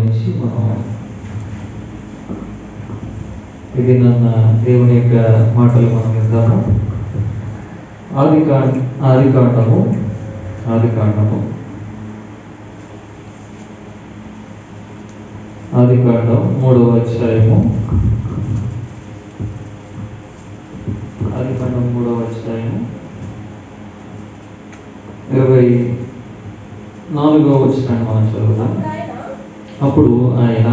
మనం ఇది నన్న దేవుని యొక్క మాటలు మనం విందాము. ఆదికాండము 3వ అధ్యాయము 24వ వచనాన్ని మనం చదువుదాం. అప్పుడు ఆయన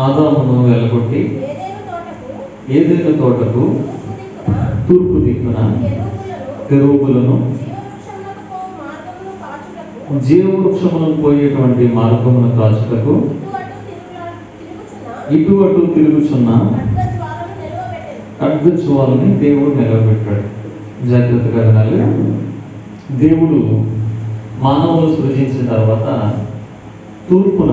ఆదామును వెళ్ళగొట్టి ఏదైనా తోటకు తూర్పు దిక్కున కెరూబులను జీవవృక్షములను పోయేటువంటి మార్గమును కాచుటకు ఇటు అటు తిరుగుచున్న ఖడ్గజ్వాలని దేవుడు నిలవబెట్టాడు. జాగ్రత్తగా వినాలి. దేవుడు మానవులు సృజించిన తర్వాత తూర్పున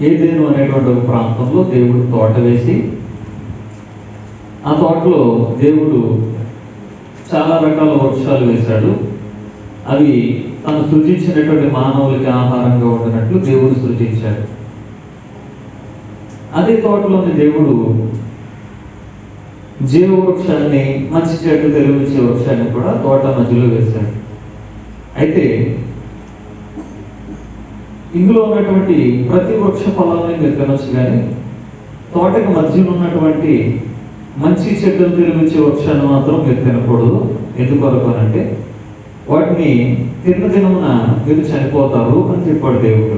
ఏదేను అనేటువంటి ఒక ప్రాంతంలో దేవుడు తోట వేసి, ఆ తోటలో దేవుడు చాలా రకాల వృక్షాలు వేశాడు. అవి తను సృజించినటువంటి మానవులకి ఆహారంగా ఉండినట్లు దేవుడు సృజించాడు. అదే తోటలోని దేవుడు జీవవృక్షాన్ని, మంచి చెట్టు తెలివించే వృక్షాన్ని కూడా తోట మధ్యలో వేశాడు. అయితే ఇందులో ఉన్నటువంటి ప్రతి వృక్ష ఫలాన్ని మీరు తినొచ్చు, కానీ తోటకి మధ్యలో ఉన్నటువంటి మంచి చెట్టును తెలివించే వృక్షాన్ని మాత్రం మీరు తినకూడదు. ఎందుకొరకు అంటే వాటిని తినమున మీరు చనిపోతారు అని చెప్పాడు దేవుడు.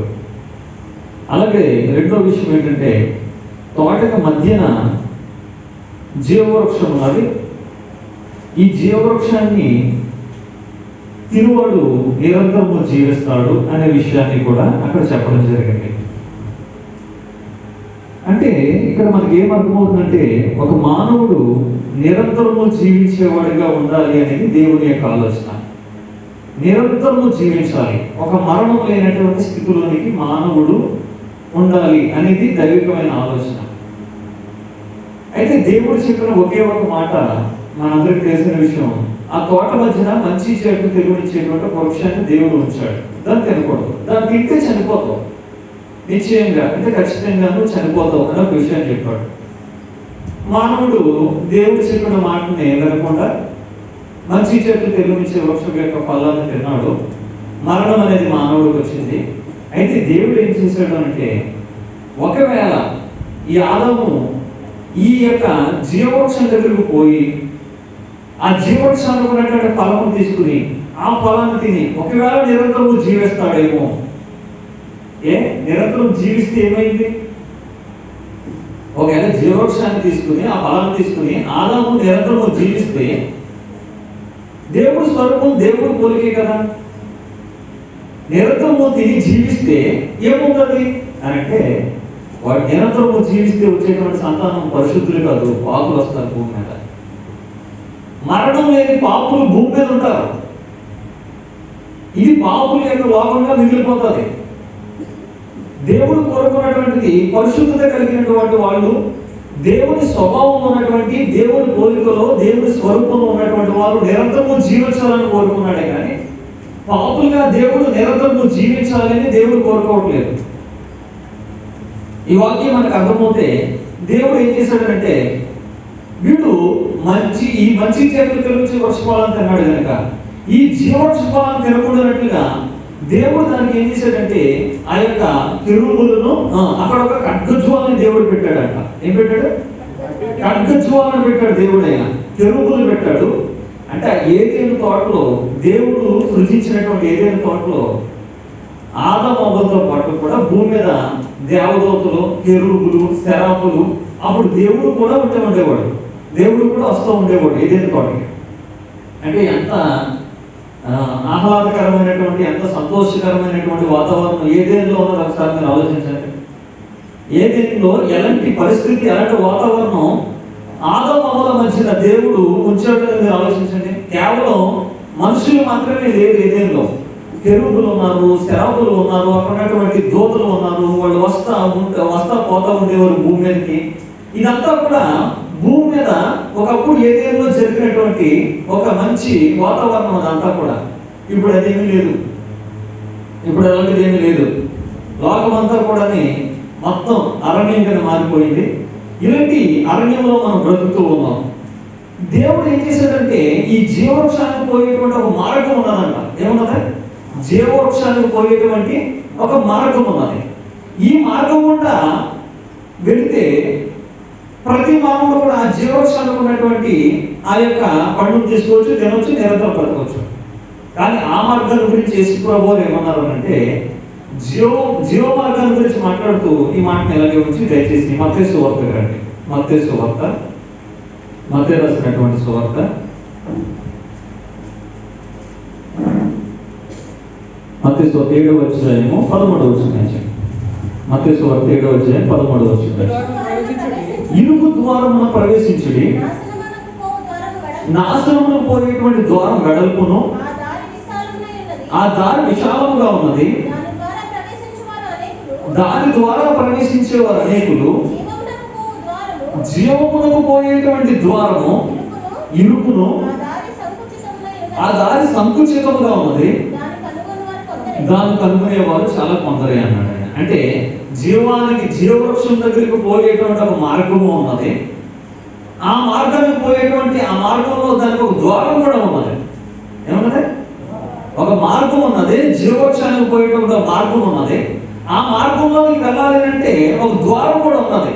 అలాగే రెండో విషయం ఏంటంటే, తోటకి మధ్యన జీవవృక్షం ఉన్నది. ఈ జీవవృక్షాన్ని తినువాడు నిరంతరము జీవిస్తాడు అనే విషయాన్ని కూడా అక్కడ చెప్పడం జరిగింది. అంటే ఇక్కడ మనకి ఏమర్థమవుతుందంటే, ఒక మానవుడు నిరంతరము జీవించేవాడిగా ఉండాలి అనేది దేవుని యొక్క ఆలోచన. నిరంతరము జీవించాలి, ఒక మరణం లేనటువంటి స్థితిలోనికి మానవుడు ఉండాలి అనేది దైవికమైన ఆలోచన. అయితే దేవుడు చెప్పిన ఒకే ఒక మాట మనందరికి తెలిసిన విషయం, ఆ తోట మధ్యన మంచి చెట్టు తెలివినిచ్చేటువంటి వృక్షాన్ని దేవుడు ఉంచాడు. దాన్ని తినకూడదు, దాన్ని తింటే చనిపోతావు, నిశ్చయంగా అంటే ఖచ్చితంగా నువ్వు చనిపోతావు అని ఒక విషయాన్ని చెప్పాడు. మానవుడు దేవుడు చెప్పిన మాటని వినకుండా మంచి చెట్టు తెలివినిచ్చే వృక్షం యొక్క ఫలాన్ని తిన్నాడు. మరణం అనేది మానవుడికి వచ్చింది. అయితే దేవుడు ఏం చేశాడు అంటే, ఒకవేళ ఈ ఆదాము ఈ యొక్క జీవవృక్షం దగ్గరకు పోయి ఆ జీవవృక్షానికి ఉన్నటువంటి ఫలం తీసుకుని ఆ ఫలాన్ని తిని ఒకవేళ నిరంతరం జీవిస్తాడేమో. నిరంతరం జీవిస్తే ఏమైంది? ఒకవేళ జీవవృక్షాన్ని తీసుకుని ఆ ఫలాన్ని తీసుకుని ఆదాము నిరంతరం జీవిస్తే దేవుడి స్వరూపం దేవుడి పోలికే కదా. నిరంతరము తిని జీవిస్తే ఏముంటుంది అని అంటే, వాడు నిరంతరము జీవిస్తే వచ్చేటువంటి సంతానం పరిశుద్ధులు కాదు, పాపులు వస్తారు భూమి మీద. మరణం లేని పాపులు భూమి మీద ఉంటారు. ఇది పాపుల యొక్క లోకంగా మిగిలిపోతుంది. దేవుడు కోరుకున్నటువంటిది పరిశుద్ధత కలిగినటువంటి వాళ్ళు, దేవుని స్వభావం ఉన్నటువంటి, దేవుని పోలికలో దేవుని స్వరూపంలో ఉన్నటువంటి వారు నిరంతరము జీవించాలని కోరుకున్నాడే కానీ పాపులుగా దేవుడు నిరంతరము జీవించాలని దేవుడు కోరుకోవట్లేదు. ఈ వాక్యం మనకు అర్థమవుతే దేవుడు ఏం చేశాడంటే, వీడు ఈ మంచి చెట్లు తెలివించి వృక్షఫలాన్ని తిన్నాడు కనుక ఈ జీవవృక్ష ఫలాన్ని తినకూడనట్టుగా దేవుడు దానికి ఏం చేశాడంటే, ఆ యొక్క కెరూబులను అక్కడ ఒక ఖడ్గజ్వాలని దేవుడు పెట్టాడంట. ఏం పెట్టాడు? ఖడ్గజ్వాలను పెట్టాడు దేవుడు. ఆయన కెరూబులు పెట్టాడు. అంటే ఏదైనా తోటలో దేవుడు సృజించినటువంటి ఏదైనా తోటలో ఆదాము అవ్వతో పాటు కూడా భూమి మీద దేవదూతలు, కెరూబులు, శరాపులు, అప్పుడు దేవుడు కూడా ఉండేవాడు. దేవుడు కూడా వస్తూ ఉండేవాడు ఏదైనా తోటకి. అంటే ఎంత ఆహ్లాదకరమైనటువంటి, ఎంత సంతోషకరమైనటువంటి వాతావరణం ఏదేలో ఉన్నది ఒకసారి మీరు ఆలోచించండి. ఏదేలో ఎలాంటి పరిస్థితి, ఎలాంటి వాతావరణం ఆదాము అవ్వల మధ్యన దేవుడు ఉంచాడని మీరు ఆలోచించండి. కేవలం మనుషులు మాత్రమే లేరు ఏదేలో. కెరూబులు ఉన్నారు, శరాపులు ఉన్నారు, అక్కడ ఉన్నటువంటి దూతలు ఉన్నారు. వాళ్ళు వస్తా పోతా ఉండేవారు భూమి మీదకి. ఇదంతా కూడా భూమి మీద ఒకప్పుడు ఏదేలో జరిగినటువంటి ఒక మంచి వాతావరణం అదంతా కూడా. ఇప్పుడు అదేమీ లేదు. ఇప్పుడు అలాంటిది ఏమీ లేదు. లోకమంతా కూడా మొత్తం అరణ్యం కింద మారిపోయింది. ఇలాంటి అరణ్యంలో మనం బ్రతుకుతూ ఉన్నాం. దేవుడు ఏం చేశాడంటే ఈ జీవవృక్షానికి పోయేటువంటి ఒక మార్గం ఉన్నదంట. ఏమున్నది? జీవవృక్షానికి పోయేటువంటి ఒక మార్గం ఉన్నది. ఈ మార్గం గుండా వెళితే ప్రతి మానవుడు కూడా ఆ జీవవృక్షానికి ఉన్నటువంటి ఆ యొక్క పండును తీసుకోవచ్చు, తినవచ్చు, నిరంతరం బ్రతకవచ్చు. కానీ ఆ మార్గాన్ని గురించి యేసు ప్రభువు ఏమన్నారు అంటే జీవ మార్గాన్ని గురించి మాట్లాడుతూ ఈ మాటను ఎలాగే ఉంచి దయచేసి మత్తయి సువార్త రండి. మత్తయి సువార్త, మత్తయి రాసినటువంటి సువార్త, మత్తయి సువార్త 7వ అధ్యాయము 13వ వచనం. మత్తయి సువార్త 7వ అధ్యాయం 13వ వచనం. ఇరుగు ద్వారమున ప్రవేశించుడి, నాశనమునకు పోయేటువంటి ద్వారం వెడల్పును, ఆ దారి విశాలముగా ఉన్నది, దాని ద్వారా ప్రవేశించేవారు అనేకులు. జీవమునకు పోయేటువంటి ద్వారము ఇరుకును, ఆ దారి సంకుచితముగా ఉన్నది, దాన్ని కనుగొనేవారు చాలా కొందరే అన్నాడు. అంటే జీవవృక్షం దగ్గరికి పోయేటువంటి ఒక మార్గము ఉన్నది. ఆ మార్గానికి పోయేటువంటి ఆ మార్గంలో దానికి ఒక ద్వారం కూడా ఉన్నది. ఏమన్నది? ఒక మార్గం ఉన్నది. జీవవృక్షానికి పోయేటువంటి ఒక మార్గం ఉన్నది. ఆ మార్గంలోకి వెళ్ళాలి అంటే ఒక ద్వారం కూడా ఉన్నది.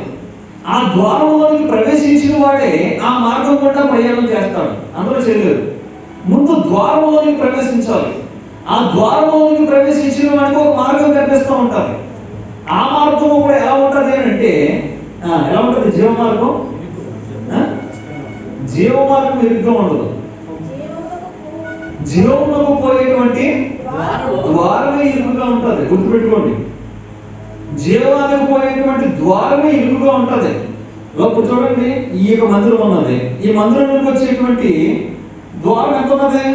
ఆ ద్వారంలోకి ప్రవేశించిన వాడే ఆ మార్గం కూడా ప్రయాణం చేస్తాడు. అందరూ చేయలేరు. ముందు ద్వారంలోకి ప్రవేశించాలి. ఆ ద్వారంలోకి ప్రవేశించిన వాడికి ఒక మార్గం కనిపిస్తూ ఉంటుంది. ఆ మార్గం కూడా ఎలా ఉంటుంది అంటే ఎలా ఉంటుంది? జీవమార్గం ఇరుగ్గా ఉండదు. జీవమునకు పోయేటువంటి ద్వారమే ఇరుకుగా ఉంటుంది. గుర్తుపెట్టుకోండి, జీవానికి పోయేటువంటి ద్వారమే ఇరుకుగా ఉంటుంది. లోపల చూడండి, ఈ యొక్క మందిరం ఉన్నది. ఈ మందిరంలోకి వచ్చేటువంటి ద్వారం ఎంత ఉన్నది?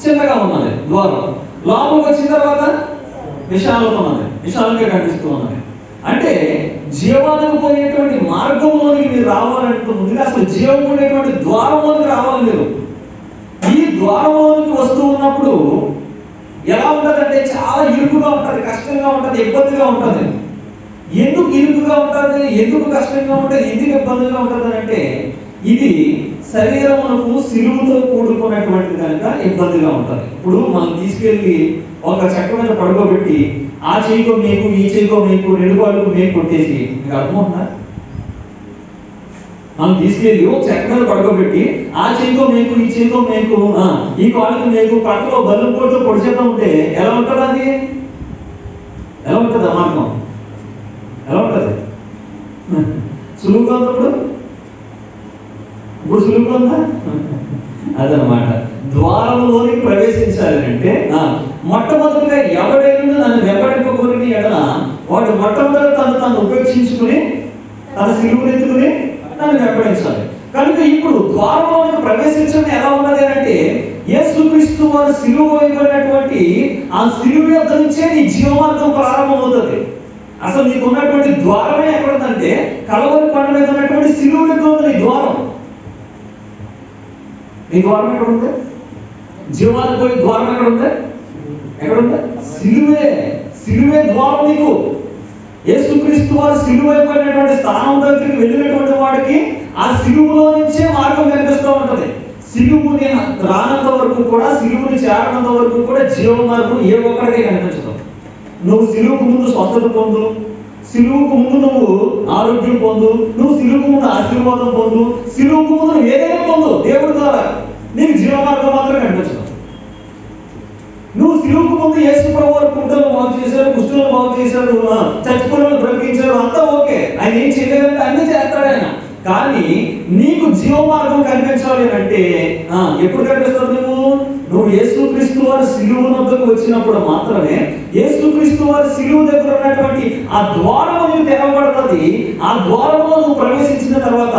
చిన్నగా ఉన్నది ద్వారం. లోపలికి వచ్చిన తర్వాత విశాలంగా ఉన్నది, విశాలంగా కనిపిస్తూ ఉన్నది. అంటే జీవానికి పోయేటువంటి మార్గంలోనికి మీరు రావాలంటే ముందుగా అసలు జీవం ఉండేటువంటి ద్వారంలోనికి రావాలి మీరు. ఈ ద్వారంలోనికి వస్తూ ఉన్నప్పుడు ఎలా ఉంటుందంటే చాలా ఇరుకుగా ఉంటుంది, కష్టంగా ఉంటుంది, ఇబ్బందిగా ఉంటుంది. ఎందుకు ఇరుకుగా ఉంటుంది, ఎందుకు కష్టంగా ఉంటుంది, ఎందుకు ఇబ్బందిగా ఉంటుంది అంటే ఇది శరీరమునకు సిలువుతో కూడుకున్నటువంటి కనుక ఇబ్బందిగా ఉంటుంది. ఇప్పుడు మనం తీసుకెళ్ళి ఒక చెక్క మీద పడుకోబెట్టి ఆ చేయికో మీకు, ఈ చేయికో మీకు, రెండు కాళ్ళకు మీకు కొట్టేసి మీకు అర్థమవుతుందా? మనం తీసుకెళ్ళి ఒక చెక్క మీద పడుకోబెట్టి ఆ చేయికో మీకు, ఈ చేయికో మీకు, ఈ కాళ్ళకు మీకు పక్కలో బల్లం కొడుతూ పొడిచేద్దాం ఉంటే ఎలా ఉంటుంది? అది ఎలా ఉంటుంది? ఆ మార్గం ఎలా ఉంటుంది? సులువుగా ఉన్నప్పుడు ఇప్పుడు సులువుగా ఉందా? అదనమాట. ద్వారంలోనికి ప్రవేశించాలి అంటే మొట్టమొదటిగా ఎవడైనా నన్ను వెంబడింపకూడని ఎడల వాడు మొట్టమొదటి తను ఉపేక్షించుకుని తన సిలువనెత్తుకుని నన్ను వెంబడించాలి. కనుక ఇప్పుడు ద్వారంలోనికి ప్రవేశించడం ఎలా ఉన్నది అంటే యేసుక్రీస్తు వారు సిలువ వేయబడినటువంటి ఆ సిలువ యొక్క నుంచే నీ జీవమార్గం ప్రారంభమవుతుంది. అసలు నీకు ఉన్నటువంటి ద్వారమే ఎక్కడుందంటే కలవరి కొండ మీద ఉన్నటువంటి సిలువ యొక్క ఉంది నీ ద్వారం. నీ ద్వారం ఎక్కడ ఉంది? జీవానికి పోయి ద్వారం ఎక్కడ ఉంది? ఎక్కడుంది? సిలువే ద్వారం నీకు. యేసుక్రీస్తు వారు సిలువ అయిపోయినటువంటి స్థానం దగ్గరికి వెళ్ళినటువంటి వాడికి ఆ సిలువలో నుంచే మార్గం కనిపిస్తూ ఉంటుంది. సిలువుని రానంత వరకు కూడా, సిలువుని చేరనంత వరకు కూడా జీవ మార్గం ఏ ఒక్కడికే కనిపించదు. నువ్వు సిలువుకు ముందు స్వస్థత పొందు, సిలువుకు ముందు నువ్వు ఆరోగ్యం పొందు, నువ్వు సిలువుకు ముందు ఆశీర్వాదం పొందు, సిలువుకు ముందు నువ్వు ఏదైనా పొందు దేవుడి ద్వారా, నీకు జీవ మార్గం మాత్రం కనిపించదు. నువ్వు సిలువుకు ముందు యేసు ప్రభువు కుంటలను బాగు చేశారు, కుష్ఠులను బాగు చేశారు, చచ్చిపోయిన బ్రతికించారు, అంతా ఓకే. ఆయన ఏం చేయలేదంటే అన్ని చేస్తాడు ఆయన. కానీ నీకు జీవ మార్గం కనిపించాలి అంటే ఎప్పుడు కనిపిస్తుంది? నువ్వు యేసుక్రీస్తు వారి సిలువ వద్దకు వచ్చినప్పుడు మాత్రమే యేసుక్రీస్తు వారి సిలువ దగ్గర ఉన్నటువంటి ఆ ద్వారము నీకు తెరవబడుతుంది. ఆ ద్వారంలో నువ్వు ప్రవేశించిన తర్వాత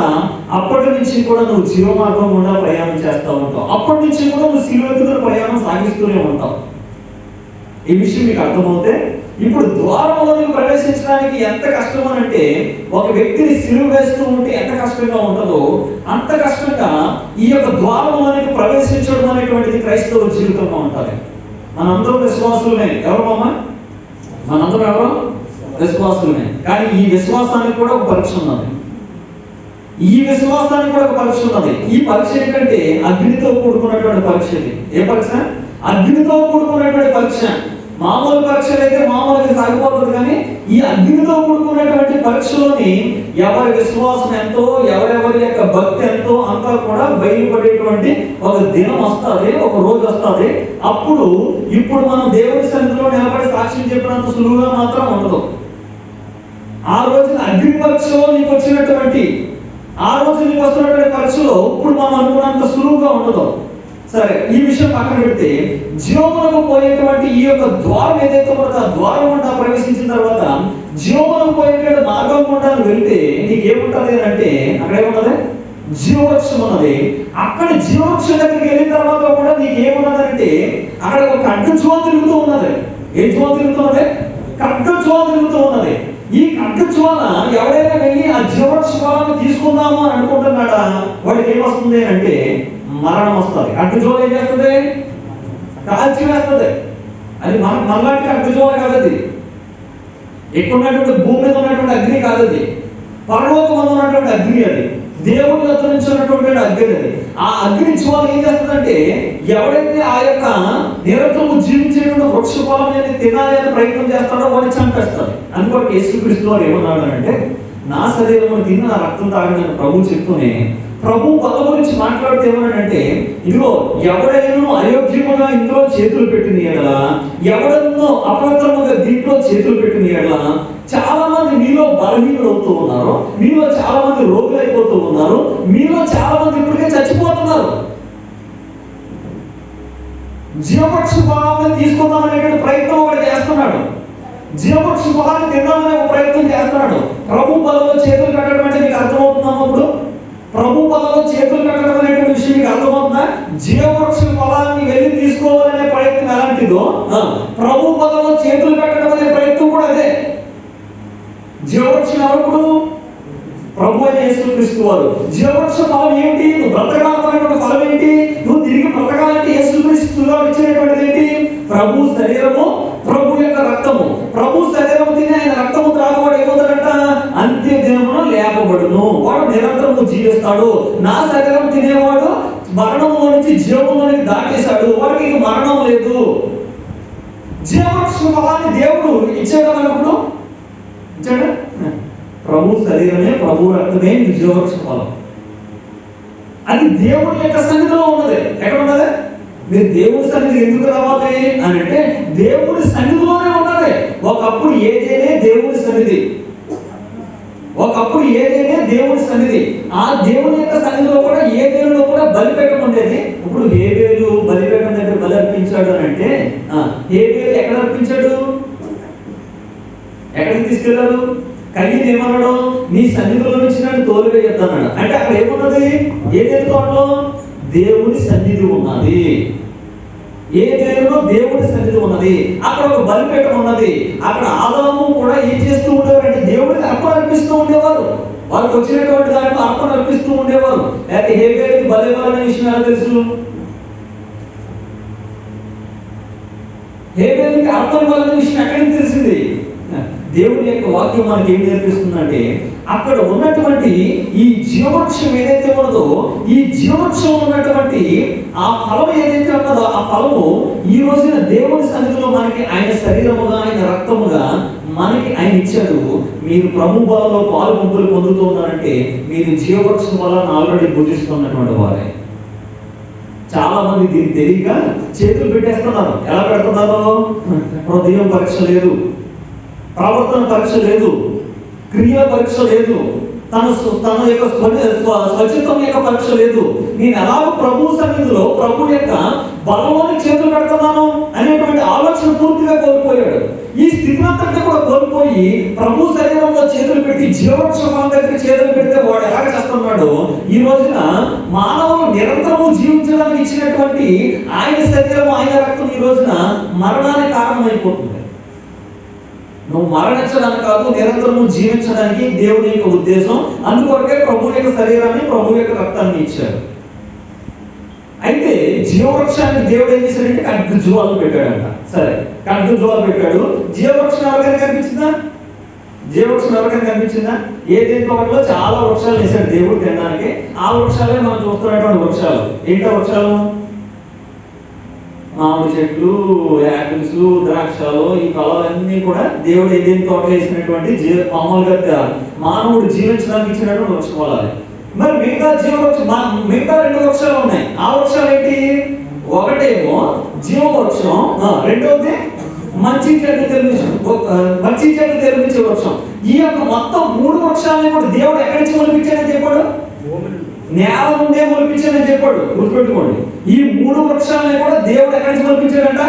అప్పటి నుంచి కూడా నువ్వు జీవ మార్గం గుండా ప్రయాణం చేస్తూ ఉంటావు. అప్పటి నుంచి కూడా నువ్వు సిలువ దగ్గర ప్రయాణం సాగిస్తూనే ఉంటావు. ఈ విషయం మీకు అర్థమవుతే ఇప్పుడు ద్వారంలోకి ప్రవేశించడానికి ఎంత కష్టం అంటే ఒక వ్యక్తిని సిలువ వేస్తూ ఉంటే ఎంత కష్టంగా ఉంటుందో అంత కష్టంగా ఈ యొక్క ద్వారంలోనికి ప్రవేశించడం అనేటువంటిది క్రైస్తవ జీవితంలో ఉంటుంది. మనందరం విశ్వాసులమే. ఎవరు అమ్మా? మనందరం ఎవరు? విశ్వాసులమే. కానీ ఈ విశ్వాసానికి కూడా ఒక పరీక్ష ఉన్నది. ఈ విశ్వాసానికి కూడా ఒక పరీక్ష ఉన్నది. ఈ పరీక్ష ఏంటంటే అగ్నితో కూడుకున్నటువంటి పరీక్ష. ఇది ఏ పరీక్ష? అగ్నితో కూడుకున్నటువంటి పరీక్ష. మామూలు పరీక్షలు అయితే మామూలుగా సాగిపోతుంది, కానీ ఈ అగ్నితో కూడుకున్నటువంటి పరీక్షలోని ఎవరి విశ్వాసం ఎంతో, ఎవరెవరి యొక్క భక్తి ఎంతో అంతా కూడా బయలుపడేటువంటి ఒక దినం వస్తుంది, ఒక రోజు వస్తుంది. అప్పుడు ఇప్పుడు మనం దేవుడి సన్నిధిలో నిలబడి సాక్ష్యం చెప్పినంత సులువుగా మాత్రం ఉండదు. ఆ రోజున అగ్ని పరీక్షలో నీకు వచ్చినటువంటి, ఆ రోజు నీకు వస్తున్నటువంటి పరీక్షలో ఇప్పుడు మనం అనుకున్నంత సులువుగా ఉండదు. సరే, ఈ విషయం పక్కన పెడితే జీవములకు పోయేటువంటి ఈ యొక్క ద్వారం ఏదైతే ఉంటుందో ఆ ద్వారం గుండా ప్రవేశించిన తర్వాత జీవములకు పోయేటువంటి మార్గం గుండా వెళ్తే నీకు ఏముంటది అంటే అక్కడ ఏమున్నది? జీవవృక్షం ఉన్నది. అక్కడ జీవవృక్షం దగ్గరికి వెళ్ళిన తర్వాత కూడా నీకు ఏమున్నదంటే అక్కడ ఒక ఖడ్గజ్వాల తిరుగుతూ ఉన్నది. ఏ జ్వాల తిరుగుతున్నది? ఖడ్గజ్వాల తిరుగుతూ ఉన్నది. ఈ ఖడ్గజ్వాల ఎవరైనా వెళ్ళి ఆ జీవవృక్ష ఫలాన్ని తీసుకుందాము అని అనుకుంటున్నాడా వాడికి ఏమొస్తుంది అంటే మరణం వస్తుంది. ఖడ్గజ్వాల ఏం చేస్తుంది? కాల్చి వేస్తుంది. అది మనలాంటి ఖడ్గజ్వాల కాదు. అది ఎక్కువ ఉన్నటువంటి భూమి మీద ఉన్నటువంటి అగ్ని కాదు. అది పరలోకం మీద ఉన్నటువంటి అగ్ని. అది దేవుడి వద్ద నుంచి ఉన్నటువంటి అగ్ని. అది ఆ అగ్ని జ్వాల ఏం చేస్తుందంటే ఎవడైతే ఆ యొక్క నిరంతరము జీవించేటువంటి వృక్ష ఫలం అనేది తినాలి అని ప్రయత్నం చేస్తాడో వాడిని చంపేస్తాడు. అందుకోటి యేసుక్రీస్తు వారు ఏమన్నాడు అంటే నా శరీరము తిని నా రక్తం తాగని ప్రభు చెప్తూనే ప్రభు పద గురించి మాట్లాడితే ఏమన్నాడంటే ఇదిగో ఎవడైనా అయోగ్యముగా ఇందులో చేతులు పెట్టిన ఎడల, ఎవడైనా అపవిత్రముగా దీంట్లో చేతులు పెట్టిన ఎడల చాలా మంది మీలో బలహీనులు అవుతూ ఉన్నారు, మీలో చాలా మంది రోగులు అయిపోతూ ఉన్నారు, మీలో చాలా మంది ఇప్పటికే చచ్చిపోతున్నారు. జీవవృక్ష ఫలాన్ని తీసుకుందామనేటువంటి ప్రయత్నం వాడు చేస్తున్నాడు. జీవవృక్ష ఫలాన్ని తిందామనే ఒక ప్రయత్నం చేస్తున్నాడు. ప్రభు పదలో చేతులు కట్టడం అంటే మీకు అర్థమవుతున్నాము? ఇప్పుడు ప్రభు పదలో చేతులు కట్టడం అనేటువంటి విషయం మీకు అర్థమవుతుందా? జీవవృక్ష ఫలాన్ని వెళ్ళి తీసుకోవాలనే ప్రయత్నం ఎలాంటిదో ప్రభు పదలో చేతులు కట్టడం అనే ప్రయత్నం కూడా అదే. జీవవృక్షం ఎవరు? ప్రభు అయిన యేసుక్రీస్తు వారు. జీవవృక్ష ఫలం ఏంటి? నువ్వు బ్రతకాలనేటువంటి ఫలం ఏంటి? నువ్వు తిరిగి బ్రతకాలంటే యేసుక్రీస్తు వారు ఇచ్చినటువంటిది ఏంటి? ప్రభు శరీరము, ప్రభు యొక్క రక్తము. ప్రభు శరీరము తిని ఆయన రక్తము త్రాగువాడు ఏమవుతాడంట? అంత్య దినమున లేపబడును. వాడు నిరంతరము జీవిస్తాడు. నా శరీరం తినేవాడు మరణంలో నుంచి జీవంలోనికి దాటేశాడు. వాడికి ఇంక మరణం లేదు. జీవవృక్ష ఫలాన్ని దేవుడు ఇచ్చాడు అన్నప్పుడు ఇచ్చాడా? ప్రభు శరీరమే, ప్రభు రక్తమే జీవవృక్ష ఫలం. అది దేవుడి యొక్క సన్నిధిలో ఉన్నది. ఎక్కడ ఉన్నది? మీరు దేవుడి సన్నిధి ఎందుకు రావాలి అని అంటే దేవుడి సన్నిధిలోనే ఉన్నది. ఒకప్పుడు ఏదేనే దేవుడి సన్నిధి, ఒకప్పుడు ఏదేనే దేవుడి సన్నిధి. ఆ దేవుడి యొక్క సన్నిధిలో కూడా ఏదేలో కూడా బలిపీఠం ఉండేది. ఇప్పుడు హేబేలు బలిపీఠం దగ్గర బలి అర్పించాడు అని అంటే హేబేలు ఎక్కడ అర్పించాడు? ఎక్కడికి తీసుకెళ్లాడు? కయ్యను ఏమన్నాడు? నీ సన్నిధిలో నుంచి నన్ను తోలివేయొద్దన్నాడు. అంటే అక్కడ ఏమున్నది? ఏదేని తోటలో దేవుడి సన్నిధి ఉన్నది. ఏదేలో దేవుడి సన్నిధి ఉన్నది. అక్కడ ఒక బలిపీఠం ఉన్నది. అక్కడ ఆదాము కూడా ఏం చేస్తూ ఉండేవారు అంటే దేవుడికి అర్పణ అర్పిస్తూ ఉండేవారు. వాళ్ళకి వచ్చినటువంటి దాంట్లో అర్పణ అర్పిస్తూ ఉండేవారు. లేకపోతే హేబేలుకి బలి ఇవ్వాలనే విషయం ఎలా తెలుసు? హేబేలుకి అర్పణ ఇవ్వాలనే విషయం ఎక్కడి నుంచి తెలిసింది? దేవుని యొక్క వాక్యం మనకి ఏం నేర్పిస్తుందంటే అక్కడ ఉన్నటువంటి ఈ జీవవృక్షం ఏదైతే ఉన్నదో ఈ జీవవృక్షం ఉన్నటువంటి ఆ ఫలం ఏదైతే ఉన్నదో ఆ ఫలము ఈ రోజున దేవుని సన్నిధిలో మనకి ఆయన శరీరముగా, ఆయన రక్తముగా మనకి ఆయన ఇచ్చాడు. మీరు ప్రభు బలలో పాలు పంపులు పొందుతూ ఉన్నారంటే మీరు జీవవృక్షం వల్ల ఆల్రెడీ భుజిస్తున్నటువంటి వారే. చాలా మంది దీన్ని తెలియక చేతులు పెట్టేస్తున్నారు. ఎలా పెడుతున్నారు? హృదయం పరీక్ష లేదు, ప్రవర్తన పరీక్ష లేదు, క్రియ పరీక్ష లేదు, తన యొక్క స్వచ్ఛత్వం యొక్క పరీక్ష లేదు. నేను ఎలాగో ప్రభు సన్నిధిలో ప్రభు యొక్క బలంలోని చేతులు పెడుతున్నాను అనేటువంటి ఆలోచన పూర్తిగా కోల్పోయాడు. ఈ స్థితిని అంతటా కూడా కోల్పోయి ప్రభు శరీరంలో చేతులు పెట్టి జీవవృక్ష ఫలం దగ్గర చేతులు పెడితే వాడు ఎలాగ చేస్తున్నాడు? ఈ రోజున మానవులు నిరంతరము జీవించడానికి ఇచ్చినటువంటి ఆయన శరీరం, ఆయన రక్తం ఈ రోజున మరణానికి కారణమైపోతుంది. నువ్వు మరణించడానికి కాదు, నిరంతరము జీవించడానికి దేవుని యొక్క ఉద్దేశం. అందుకొరకే ప్రభు యొక్క శరీరాన్ని, ప్రభు యొక్క రక్తాన్ని ఇచ్చాడు. అయితే జీవవృక్షానికి దేవుడు ఏం చేశాడంటే ఖడ్గ జ్వాలు పెట్టాడంట. సరే, ఖడ్గ జ్వాలు పెట్టాడు. జీవవృక్షం ఎవరికైనా కనిపించిందా? జీవవృక్షం ఎవరికైనా కనిపించిందా? ఏదైనా తోటలో చాలా వృక్షాలు వేశాడు దేవుడు తినడానికి. ఆ వృక్షాలే మనం చూస్తున్నటువంటి వృక్షాలు. ఏంటో వృక్షాలు? మామిడి చెట్లు, యాపిల్స్, ద్రాక్షలు, ఈ ఫలాలన్నీ కూడా దేవుడు ఏదైనా తోట వేసినటువంటి మామూలుగా మానవుడు జీవించడానికి ఇచ్చినటువంటి వృక్ష ఫలాలు. మరి మిగతా మిగతా 2 వృక్షాలు ఉన్నాయి. ఆ వృక్షాలు ఏంటి? ఒకటేమో జీవవృక్షం, రెండోది మంచి చెట్లు తెలిపించే వృక్షం. ఈ యొక్క మొత్తం 3 వృక్షాలని కూడా దేవుడు ఎక్కడి నుంచి మొలిపించాడని చెప్పాడు? నేల నుండే మొలిపించాడని చెప్పాడు. గుర్తుపెట్టుకోండి, ఈ 3 వృక్షాలని కూడా దేవుడు ఎక్కడి నుంచి మొలిపించాడంట?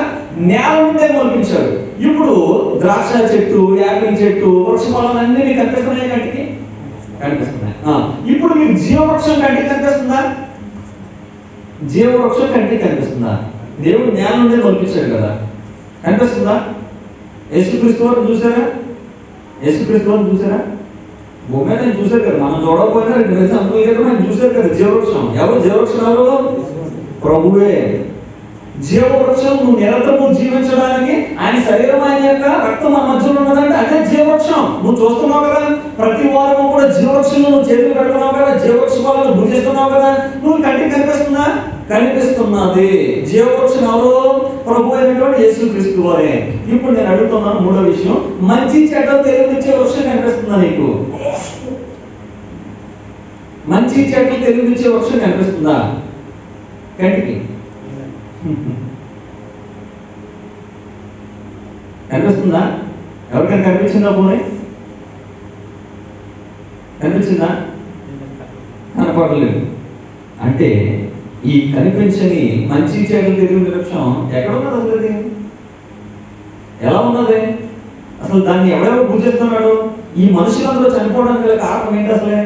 నేల నుండే మొలిపించాడు. ఇప్పుడు ద్రాక్ష చెట్టు, యాపిల్ చెట్టు, వృక్ష ఫలాలన్నీ మీకు కనిపిస్తున్నాయి, కంటికి కనిపిస్తున్నాయి. ఇప్పుడు మీకు జీవవృక్షం కంటికి కనిపిస్తుందా? జీవవృక్షం కంటికి కనిపిస్తుందా? దేవుడు నేల నుండే మొలిపించాడు కదా, కనిపిస్తుందా? యేసుక్రీస్తు వారిని చూసారా? యేసుక్రీస్తు వారిని చూసారా? భూమి మీద చూసారు కదా, మనం చూడకపోయినా 2 వేల సంవత్సరాలు మనం చూసారు కదా జీవవృక్షం. ఎవరు జీవవృక్షం? ఎవరు? ప్రభువే జీవవృక్షం. నువ్వు నిరంతరము జీవించడానికి ఆయన శరీరం, ఆయన యొక్క రక్తం మన మధ్యలో ఉన్నదంటే అదే జీవవృక్షం. నువ్వు చూస్తున్నావు కదా, ప్రతి వారము కూడా జీవవృక్షం నువ్వు చేతులు పెడుతున్నావు కదా, జీవవృక్ష ఫలాలు భుజిస్తున్నావు కదా. నువ్వు కంటికి కనిపిస్తుందా? కనిపిస్తున్నది. జీవవృక్షం ఎవరు? ప్రభు అయినటువంటి యేసుక్రీస్తు వారే. ఇప్పుడు నేను అడుగుతున్నాను, 3వ విషయం, మంచి చెడ్డ తెలివిచ్చే వృక్షం కనిపిస్తుందా నీకు? మంచి చెడ్డ తెలివిచ్చే వృక్షం కనిపిస్తుందా కంటికి? కనిపిస్తుందా? ఎవరికైనా కనిపించిందా? పోనీ కనిపించిందా? కనపడలేదు. అంటే ఈ కనిపించని మంచి చెడు తెలివి వృక్షం ఎక్కడ ఉన్నది? అసలు అది ఎలా ఉన్నది? అసలు దాన్ని ఎవరెవరు పూజిస్తున్నాడు? ఈ మనుషులందరూ చనిపోవడానికి గల కారణం ఏంటి? అసలే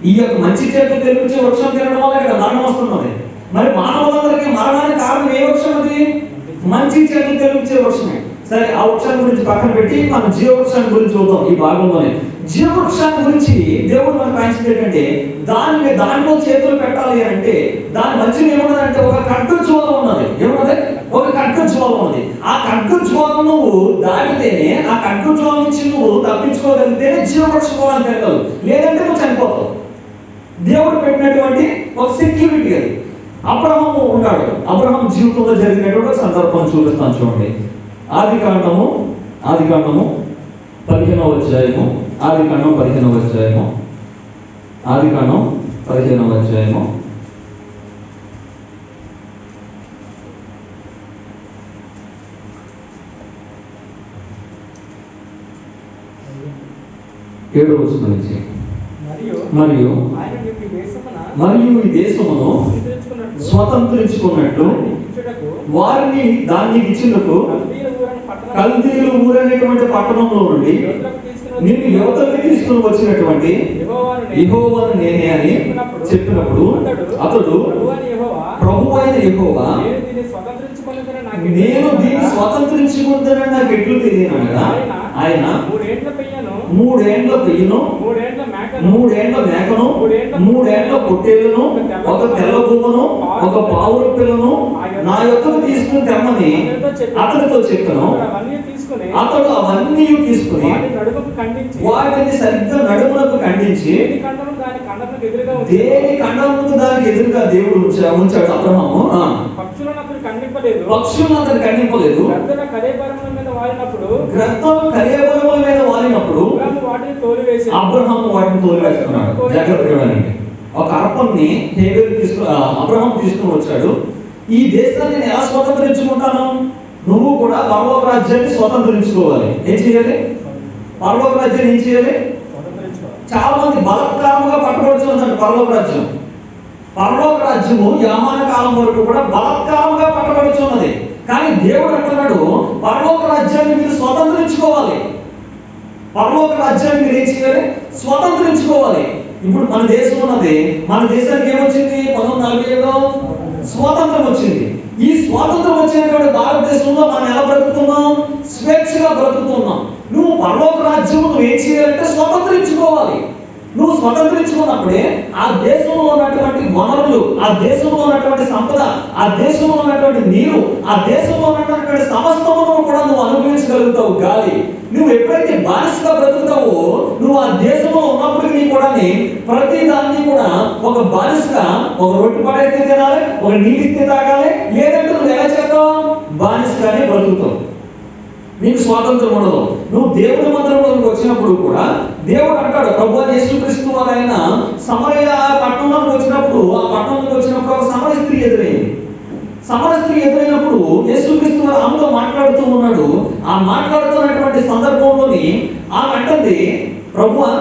ఈ యొక్క మంచి చెడు తెలిపించే వృక్షం తినడం వల్ల ఇక్కడ మరణం వస్తున్నది. మరి మానవులందరికీ మరణానికి కారణం ఏ వృక్షం? అది మంచి చెడు తెలిపించే వృక్షమే. సరే, ఆ వృక్షాన్ని గురించి పక్కన పెట్టి మనం జీవవృక్షాన్ని గురించి చూద్దాం. ఈ భాగంలోనే జీవవృక్షాన్ని గురించి దేవుడు మనకు ఆయించింది ఏంటంటే, దానిలో చేతులు పెట్టాలి అంటే దాని మధ్యలో ఏమున్నదంటే ఒక ఖడ్గ జ్వాల ఉన్నది. ఏమున్నది? ఒక ఖడ్గ జ్వాల ఉన్నది. ఆ ఖడ్గ జ్వాల నువ్వు దాటితేనే, ఆ ఖడ్గ జ్వాల నుంచి నువ్వు తప్పించుకోగలిగితేనే జీవవృక్ష ఫలాన్ని తినగలవు, లేదంటే నువ్వు చనిపోతావు. దేవుడు పెట్టినటువంటి ఒక సెక్యూరిటీ అది. అబ్రహాము ఉన్నాడు. అబ్రహాం జీవితంలో జరిగినటువంటి ఒక సందర్భం చూపిస్తాను, చూడండి. ఆదికాండము 15వ అధ్యాయము. ఆదికాండం 15వ అధ్యాయము. ఆదికాండం 15వ అధ్యాయము. ఏడో వచనం నుంచి, మరియు ఈ దేశమును స్వతంత్రించుకున్నట్టు వారిని దాన్ని ఇచ్చినట్టు కల్దీయుల ఊరనేటువంటి పట్టణంలో నుండి నిన్ను యువతకి తీసుకుని వచ్చినటువంటి యెహోవాను నేనే అని చెప్పినప్పుడు అతడు, ప్రభు అయిన యెహోవా, నేను దీన్ని స్వతంత్రించుకుంటానని నాకు ఎట్లు తెలియనగా ఆయన 3 ఏండ్ల పెయ్యను, 3 ఏండ్ల మేకను, 3 ఏండ్ల పొట్టేలును, ఒక తెల్ల గువ్వను, ఒక పావుర పిల్లను నా యొక్కకు తీసుకుని తెమ్మని అతనితో చెప్పాను. అతడు అవన్నీ తీసుకుని వాటిని సరిగ్గా నడుములకు ఖండించి దేని ఖండముకు దానికి ఎదురుగా దేవుడు ఉంచాడు. అబ్రహాము పక్షులను అతను ఖండింపలేదు. గ్రద్దలు కరేబరముల మీద వాలినప్పుడు అబ్రహాము వాటిని తోలివేస్తున్నాడు. జాగ్రత్తగా వినండి. ఒక అర్పణని అబ్రహాం తీసుకుని వచ్చాడు. ఈ దేశాన్ని నేను ఎలా స్వతంత్రించుకుంటాను? నువ్వు కూడా పరలోక రాజ్యాన్ని స్వతంత్రించుకోవాలి. ఏం చేయాలి? పరలోక రాజ్యాన్ని ఏం చేయాలి? చాలా మంది బలత్కారముగా పట్టుబడుతున్నదండి పరలోక రాజ్యం. పరలోక రాజ్యము యామాన కాలం వరకు కూడా బలత్కారముగా పట్టబడుతున్నది. కానీ దేవుడు అంటున్నాడు, పరలోక రాజ్యాన్ని మీరు స్వతంత్రించుకోవాలి. పరలోక రాజ్యాన్ని మీరు ఏం చేయాలి? స్వతంత్రించుకోవాలి. ఇప్పుడు మన దేశం ఉన్నది. మన దేశానికి ఏమొచ్చింది? 1947లో స్వాతంత్రం వచ్చింది. ఈ స్వాతంత్రం వచ్చినటువంటి భారతదేశంలో మనం ఎలా బ్రతుకుతున్నాం? స్వేచ్ఛగా బ్రతుకుతున్నాం. నువ్వు పరలోక రాజ్యం నువ్వు ఏం చేయాలంటే స్వతంత్రించుకోవాలి. నువ్వు స్వతంత్రించుకున్నప్పుడే ఆ దేశంలో ఉన్నటువంటి వనరులు, ఆ దేశంలో ఉన్నటువంటి సంపద, ఆ దేశంలో ఉన్నటువంటి నీరు, ఆ దేశంలో ఉన్నటువంటి సమస్తమును కూడా నువ్వు అనుభవించగలుగుతావు. గాలి, నువ్వు ఎప్పుడైతే బానిసగా బ్రతుకుతావో నువ్వు ఆ దేశంలో ఉన్నప్పటికీ కూడా ప్రతి దాన్ని కూడా ఒక బానిసగా, ఒక రొట్టె పడైతే తినాలి, ఒక నీటిస్తే తాగాలి, లేదంటే నువ్వు ఎలా చేస్తావు? బానిసగానే బ్రతుకుతావు. నీకు స్వాతంత్రం ఉండదు. నువ్వు దేవుడి మందిరంలోకి వచ్చినప్పుడు కూడా దేవుడు అంటాడు, ప్రభువా యేసుక్రీస్తు వారు ఆయన సమరయ పట్టణంలోకి వచ్చినప్పుడు, ఆ పట్టణంలోకి వచ్చినప్పుడు ఒక సమర స్త్రీ ఎదురైంది. సమర స్త్రీ ఎదురైనప్పుడు యేసుక్రీస్తు వారు ఆమెతో మాట్లాడుతూ ఉన్నాడు. ఆ మాట్లాడుతున్నటువంటి సందర్భంలోని ఆమె అంటుంది, ప్రభువా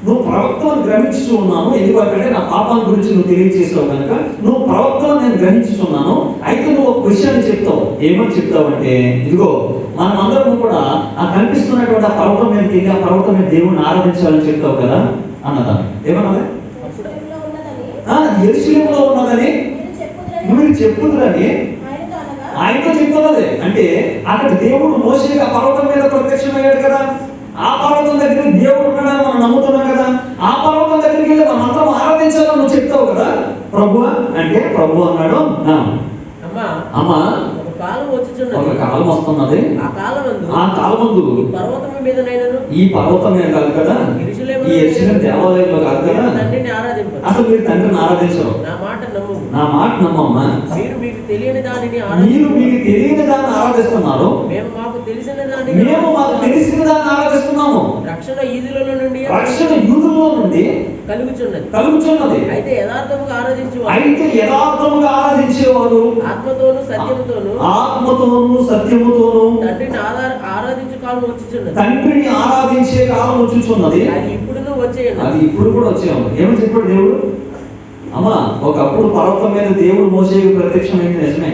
నువ్వు ప్రవక్తను గ్రహించుతూ ఉన్నాను, ఎందుకంటే నా పాపాల గురించి నువ్వు తెలియజేసావు కనుక నువ్వు ప్రవక్తను నేను గ్రహించుతున్నాను. అయితే నువ్వు ఒక విషయాన్ని చెప్తావు. ఏమని చెప్తావు అంటే, ఇదిగో మనం అందరం కూడా ఆ కనిపిస్తున్నటువంటి ఆ పర్వతం మీదకి వెళ్ళి ఆ పర్వతం మీద దేవుణ్ణి ఆరాధించాలని చెప్తావు కదా అన్నదాన్ని. ఏమన్నది? యెరూషలేములో ఉన్నదని మీరు చెప్పుదురని ఆయనతో చెప్తున్నది. అంటే అక్కడ దేవుడు మోషేకి ఆ పర్వతం మీద ప్రత్యక్షమయ్యాడు కదా, ఆ పర్వతం దగ్గర దేవుడు ఉన్నాడని మనం నమ్ముతున్నాం కదా, ఆ పర్వతం దగ్గరికి వెళ్ళి మనం అందరం ఆరాధించాలని నువ్వు చెప్తావు కదా ప్రభు అంటే, ప్రభు అన్నాడు, అమ్మా ఒక కాలం వస్తున్నది, ఆ కాలమందు ఈ పర్వతం మీద కాదు కదా, ఈ యెరూషలేము దేవాలయంలో కాదు కదా, అసలు మీరు తండ్రిని ఆరాధించరు. నా మాట నమ్మమ్మా, మీరు మీకు తెలియని దాన్ని ఆరాధిస్తున్నారు, మేము మాకు తెలిసిన దాన్ని ఆరాధిస్తున్నాము. రక్షణ యూదులలో నుండి కలుగుచున్నది. అయితే యథార్థముగా ఆరాధించేవారు ఆత్మతోను సత్యముతోను తండ్రిని ఆరాధించే కాలం వచ్చుచున్నది. అది ఇప్పుడు కూడా వచ్చేవాడు. ఏమని చెప్పాడు దేవుడు? అమ్మా ఒకప్పుడు పర్వతం మీద దేవుడు మోషేకి ప్రత్యక్షమైంది నిజమే,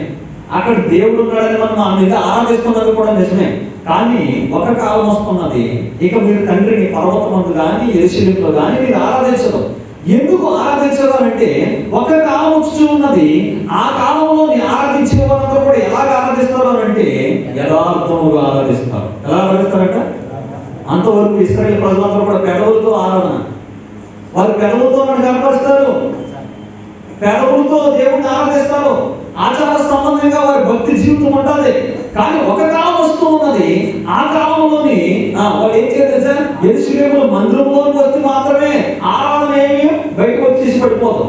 అక్కడ దేవుడు ఉన్నాడని మనం ఆ మీద ఆరాధిస్తున్నది కూడా నిజమే. కానీ ఒక కాలం వస్తున్నది, ఇక మీరు తండ్రిని పర్వతమందు కానీ యెరూషలేములో కానీ మీరు ఆరాధించరు. ఎందుకు ఆరాధించరు అంటే ఒక కాలం వచ్చి ఉన్నది, ఆ కాలంలో ఆరాధించే వాళ్ళందరూ కూడా ఎలాగ ఆరాధిస్తారు అంటే యథార్థముగా ఆరాధిస్తారు. ఎలా ఆరాధిస్తారంట? అంతవరకు ఇశ్రాయేలు ప్రజలందరూ కూడా పెదవులతో ఆరాధన, వారు పెదవులతో నన్ను కనపరుస్తారు, పెదవులతో దేవుడిని ఆరాధిస్తారు, ఆచార సంబంధంగా వారి భక్తి జీవితం ఉంటుంది. కానీ ఒక కాలం వస్తూ ఉన్నది, ఆ కాలంలోని వాళ్ళు ఏం చేయాలి? యెరూషలేము మందిరంలోకి వస్తే మాత్రమే ఆరాధన ఏమి బయటకు వచ్చేసి పడిపోతాం.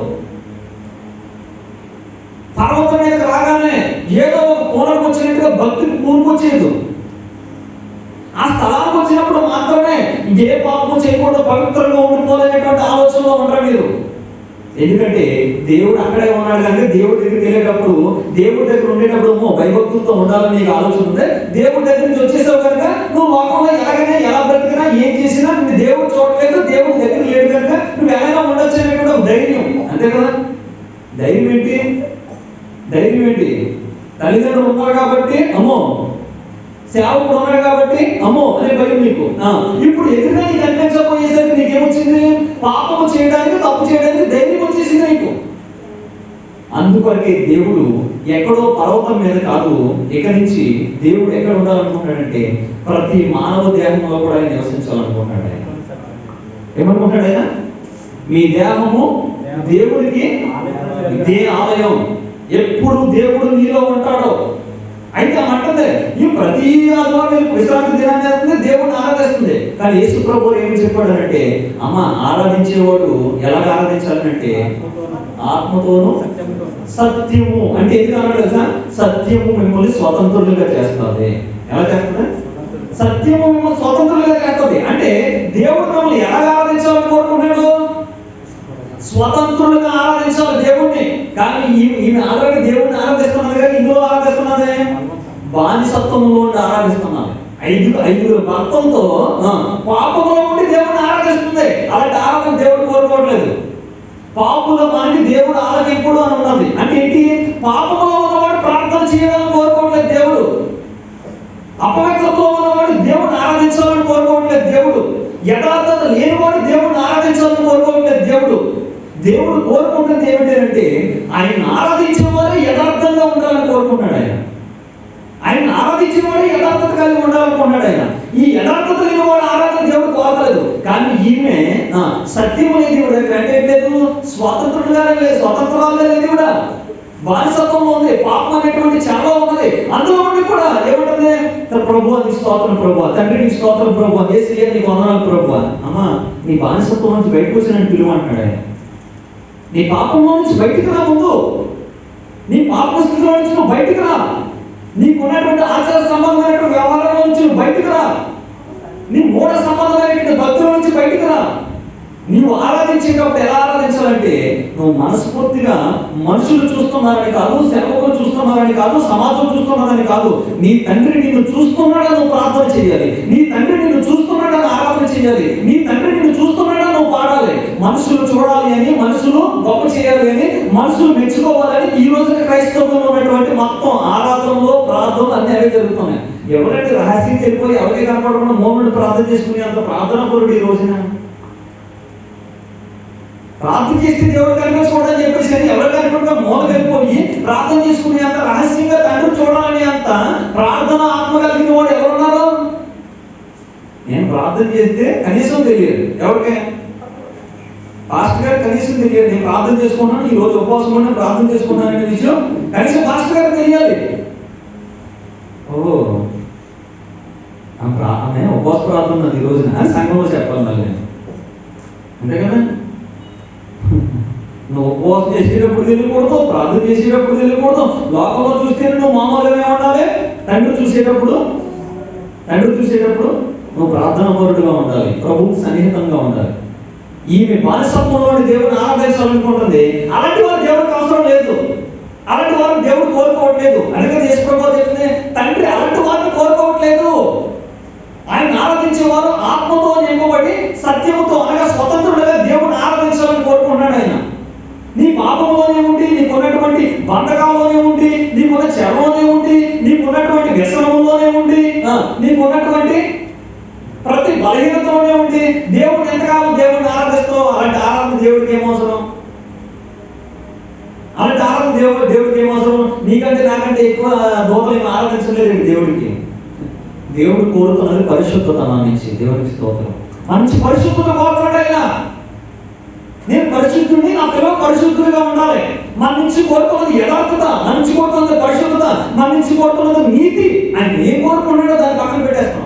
పర్వతం మీద రాగానే ఏదో ఒక పూనకు వచ్చినట్టుగా భక్తికి పూనుకొచ్చేది. ఆ స్థలానికి వచ్చినప్పుడు మాత్రమే ఏ పాపం చేయకూడదు, పవిత్రంగా ఉండిపోలేనటువంటి ఆలోచనలో ఉంటారు మీరు. ఎందుకంటే దేవుడు అక్కడే ఉన్నాడు కనుక దేవుడి దగ్గరికి వెళ్ళేటప్పుడు, దేవుడి దగ్గర ఉండేటప్పుడు భయభక్తులతో ఉండాలని నీకు ఆలోచన ఉంది. దేవుడి దగ్గర నుంచి వచ్చేసావు కనుక నువ్వు లోకంలో ఎలాగైనా ఎలా బ్రతికినా ఏం చేసినా నువ్వు దేవుడు చూడలేదు, దేవుడి దగ్గర లేడు కనుక నువ్వు ఎలా ఉండొచ్చు అనేటువంటి ధైర్యం. అంతే కదా? ధైర్యం ఏంటి? తల్లిదండ్రులు ఉన్నారు కాబట్టి అమ్మో, సేవకుడు ఉన్నాడు కాబట్టి అమ్మో అనే భయం నీకు. ఇప్పుడు ఎదురుగా నీకు కనిపించకపోయేసరికి నీకేమొచ్చింది? పాపము చేయడానికి, తప్పు చేయడానికి ధైర్యం వచ్చేసింది నీకు. అందుకొరకే దేవుడు ఎక్కడో పర్వతం మీద కాదు, ఇక నుంచి దేవుడు ఎక్కడ ఉండాలనుకుంటాడంటే ప్రతి మానవ దేహంలో కూడా ఆయన నివసించాలనుకుంటాడు. ఆయన ఏమనుకుంటాడు? ఆయన మీ దేహము దేవుడికి ఇదే ఆలయం, ఎప్పుడు దేవుడు నీలో ఉంటాడో. అయితే అంటది ఈ ప్రతి ఆదివారం విశ్రాంతి దినాన్ని చేస్తుంది, దేవుడిని ఆరాధిస్తుంది. కానీ యేసు ప్రభువు ఏమి చెప్పాడనంటే, అమ్మ ఆరాధించేవాడు ఎలాగ ఆరాధించాలంటే ఆత్మతోను సత్యము. అంటే ఎందుకు అన్నాడు కదా? సత్యము మిమ్మల్ని స్వతంత్రులుగా చేస్తుంది. ఎలా చేస్తుంది? సత్యము మిమ్మల్ని స్వతంత్రులుగా చేస్తుంది. అంటే దేవుడు మిమ్మల్ని ఎలాగ ఆరాధించాలని కోరుకుంటాడు? స్వతంత్రులుగా ఆరాధించాలి దేవుణ్ణి. కానీ ఈమె ఆల్రెడీ దేవుడిని ఆరాధిస్తున్నది, కానీ ఇందులో ఆరాధిస్తున్నదే బానిసత్వంలో ఉండి ఆరాధిస్తున్నారు. ఐదుగురు భక్తంతో పాపంలో ఉండి దేవుడిని ఆరాధిస్తుంది. అలాంటి ఆరాధన దేవుడు కోరుకోవట్లేదు. పాపుల మనకి దేవుడు ఆలకింపుడు అని ఉన్నది. అంటే ఏంటి? పాపంలో ఉన్నవాడు ప్రార్థన చేయాలని కోరుకోవట్లేదు దేవుడు. అపవిత్రతో ఉన్నవాడు దేవుడిని ఆరాధించాలని కోరుకోవట్లేదు దేవుడు. యథార్థత లేనివాడు దేవుడిని ఆరాధించాలని కోరుకోవట్లేదు దేవుడు. దేవుడు కోరుకుంటుంది ఏమిటంటే ఆయన ఆరాధించిన వారు యథార్థంగా ఉండాలని కోరుకుంటాడు. ఆయన ఆరాధించిన వాడు యథార్థత కలిగి ఉండాలనుకున్నాడు ఆయన. ఈ యథార్థత లేని వాడు ఆరాధన దేవుడు కోరలేదు. కానీ ఈమె సత్యం అనేది కూడా అంటే లేదు, స్వాతంత్రుడుగానే లేదు, స్వతంత్రాలు లేదు కూడా, బానిసత్వంలో ఉంది, పాపం అనేటువంటి చాలా ఉన్నది. అందులో ఉండి కూడా ఏమంటుంది, ప్రభు నీ స్తోత్రం ప్రభు, తండ్రి నీ స్తోత్రం ప్రభు, యేసయ్య నీకు వందనాలు ప్రభు. అమ్మా నీ బానిసత్వం నుంచి బయటకు వచ్చి నన్ను పిలువ అంటున్నాడు ఆయన. నీ పాపంలో నుంచి బయటికి రా, ముందు నీ పాప స్థితిలో నుంచి నువ్వు బయటికి రా, నీకున్నటువంటి ఆచార సంబంధమైనటువంటి వ్యవహారంలో నుంచి నువ్వు బయటికి రా, నీ మూఢ సంబంధమైనటువంటి భక్తుల నుంచి బయటికి రా. నీవు ఆరాధించేటప్పుడు ఎలా ఆరాధించాలంటే, నువ్వు మనస్ఫూర్తిగా మనుషులు చూస్తున్నారని కాదు, సేవకులు చూస్తున్నారని కాదు, సమాజం చూస్తున్నారని కాదు, నీ తండ్రి నిన్ను చూస్తున్నాడని నువ్వు ప్రార్థన చేయాలి, నీ తండ్రి నిన్ను చూస్తున్నాడని ఆరాధన చేయాలి, నీ తండ్రి నిన్ను చూస్తున్నాడని నువ్వు పాడాలి. మనుషులు చూడాలి అని, మనుషులు గొప్ప చేయాలి అని, మనుషులు మెచ్చుకోవాలని ఈ రోజున క్రైస్తవంలో ఉన్నటువంటి మొత్తం ఆరాధనలో ప్రార్థనలు అన్ని అవే జరుగుతున్నాయి. ఎవరంటే రహస్యం వెళ్ళిపోయి ఎవరికి కనపడకుండా మౌనుడు ప్రార్థన చేసుకునే అంత ప్రార్థన పరుడు ఈ రోజున. ప్రార్థన చేస్తే దేవుడు కనిపించకూడదని చెప్పేసి అని ఎవరు కనుకుంటా మూల వెళ్ళిపోయి ప్రార్థన చేసుకునే అంత రహస్యంగా తండ్రి చూడాలని అంత ప్రార్థన ఆత్మ కలిగిన వాడు ఎవరున్నారు? నేను ప్రార్థన చేస్తే కనీసం తెలియదు ఎవరికే, పాస్టర్ గారు కనీసం తెలియదు. నేను ప్రార్థన చేసుకున్నాను, ఈ రోజు ఉపవాసం ఉన్నా ప్రార్థన చేసుకున్నాను అనే విషయం కనీసం పాస్టర్ గారికి తెలియాలి. ఓ ఆమె ఉపవాస ప్రార్థన ఉన్నది ఈ రోజున అని సంఘంలో చెప్పాలి మళ్ళీ నేను, అంతే కదా. నువ్వు ఉపవాసం చేసేటప్పుడు తెలియకూడదు, ప్రార్థన చేసేటప్పుడు తెలియకూడదు. లోకంలో చూస్తే నువ్వు మామూలుగానే ఉండాలి, తండ్రి చూసేటప్పుడు నువ్వు ప్రార్థన పరుడుగా ఉండాలి, ప్రభువు సన్నిహితంగా ఉండాలి. ఈమె బానిసత్వంలోని దేవుడిని ఆరాధించాలనుకుంటుంది. అలాంటి వారు దేవుడికి అవసరం లేదు, అలాంటి వారు దేవుడు కోరుకోవట్లేదు. అందుకని యేసు ప్రభువు చెప్తుంది, తండ్రి అలాంటి వారిని కోరుకోవట్లేదు. ఆయన ఆరాధించేవారు ఆత్మతో నింపబడి సత్యముతో అనగా స్వతంత్రుడుగా దేవుడిని ఆరాధించాలని కోరుకుంటున్నాడు ఆయన. నీ పాపంలోనే ఉండి, నీకున్నటువంటి బంధకాల్లోనే ఉండి, నీకున్న చెరలోనే ఉండి, నీకున్నటువంటి వ్యసనంలోనే ఉండి, నీకున్నటువంటి ప్రతి బలహీనతలోనే ఉండి దేవుడు ఎంతకాలం దేవుడిని ఆరాధిస్తావు? అలాంటి ఆరాధన దేవుడికి ఏమవసరం? అలాంటి ఆరాధన దేవుడికి ఏమవసరం? నీకంటే నాకంటే ఎక్కువ దూతలు ఆరాధించలేదు దేవుడికి. దేవుడు కోరుతున్నది పరిశుద్ధత నా నుంచి. దేవుడికి స్తోత్రం. మంచి పరిశుద్ధత కోరుతున్నాడు ఆయన. నేను పరిశుద్ధుడిని, నా పిల్లలు పరిశుద్ధుడిగా ఉండాలి. మన నుంచి కోరుతున్నది యథార్థత, మన నుంచి కోరుతున్నది పరిశుద్ధత, మన నుంచి కోరుతున్నది నీతి. ఆయన ఏం కోరుకున్నాడో దాన్ని పక్కన పెట్టేస్తాం.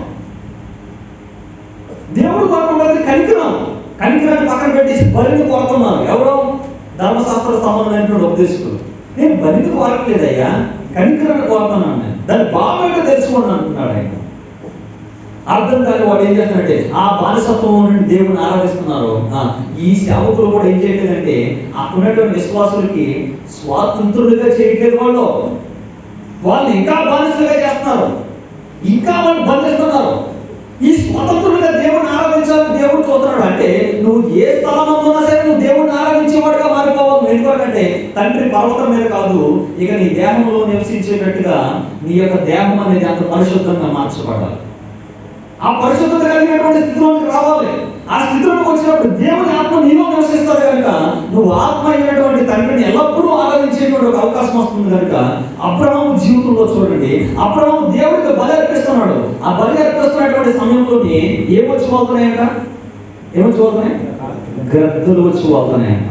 దేవుడు కోరుకున్నది కనికరాన్ని పక్కన పెట్టేసి బలిని కోరుతున్నారు. ఎవరో ధర్మశాస్త్ర సంబంధమైనటువంటి ఉపదేశకులు. నేను బలిని కోరట్లేదయ్యా, కనికరాన్ని కోరుతున్నాను. నేను దాన్ని బాగా తెలుసుకోండి అంటున్నాడు ఆయన. అర్థం కాని వాడు ఏం చేస్తాడంటే, ఆ బానిసత్వం నుండి దేవుని ఆరాధిస్తున్నారు. ఈ సేవకులు కూడా ఏం చేయట్లేదంటే, అక్కడున్నటువంటి విశ్వాసులకి స్వాతంత్రులుగా చేయట్లేదు. వాళ్ళు ఇంకా బానిసలుగా చేస్తున్నారు, ఇంకా వాళ్ళు బంధిస్తున్నారు. ఈ స్వతంత్రులుగా దేవుడిని ఆరాధించాలని దేవుడు చూస్తున్నాడు. అంటే నువ్వు ఏ స్థలంలో ఉన్నా సరే నువ్వు దేవుడిని ఆరాధించేవాడుగా మారిపోవాలి. ఎందుకంటే తండ్రి పర్వతం మీద కాదు, ఇక నీ దేహంలో నివసించేటట్టుగా నీ యొక్క దేహం అనేది అంత పరిశుద్ధంగా మార్చబడాలి. ఆ పరిశుద్ధత కలిగినటువంటి స్థితిలోకి రావాలి. ఆ స్థితిలోకి వచ్చినప్పుడు దేవుని ఆత్మ నీలో నివసిస్తాడు కనుక నువ్వు ఆత్మ అయినటువంటి తండ్రిని ఎల్లప్పుడూ ఆరాధించేటువంటి ఒక అవకాశం వస్తుంది కనుక అబ్రహాము జీవితంలో చూడండి, అబ్రహాము దేవుడికి బలి అర్పిస్తున్నాడు. ఆ బలి అర్పిస్తున్నటువంటి సమయంలోని ఏమొచ్చి పోతున్నాయంట? గ్రద్దలు వచ్చి పోతున్నాయంట.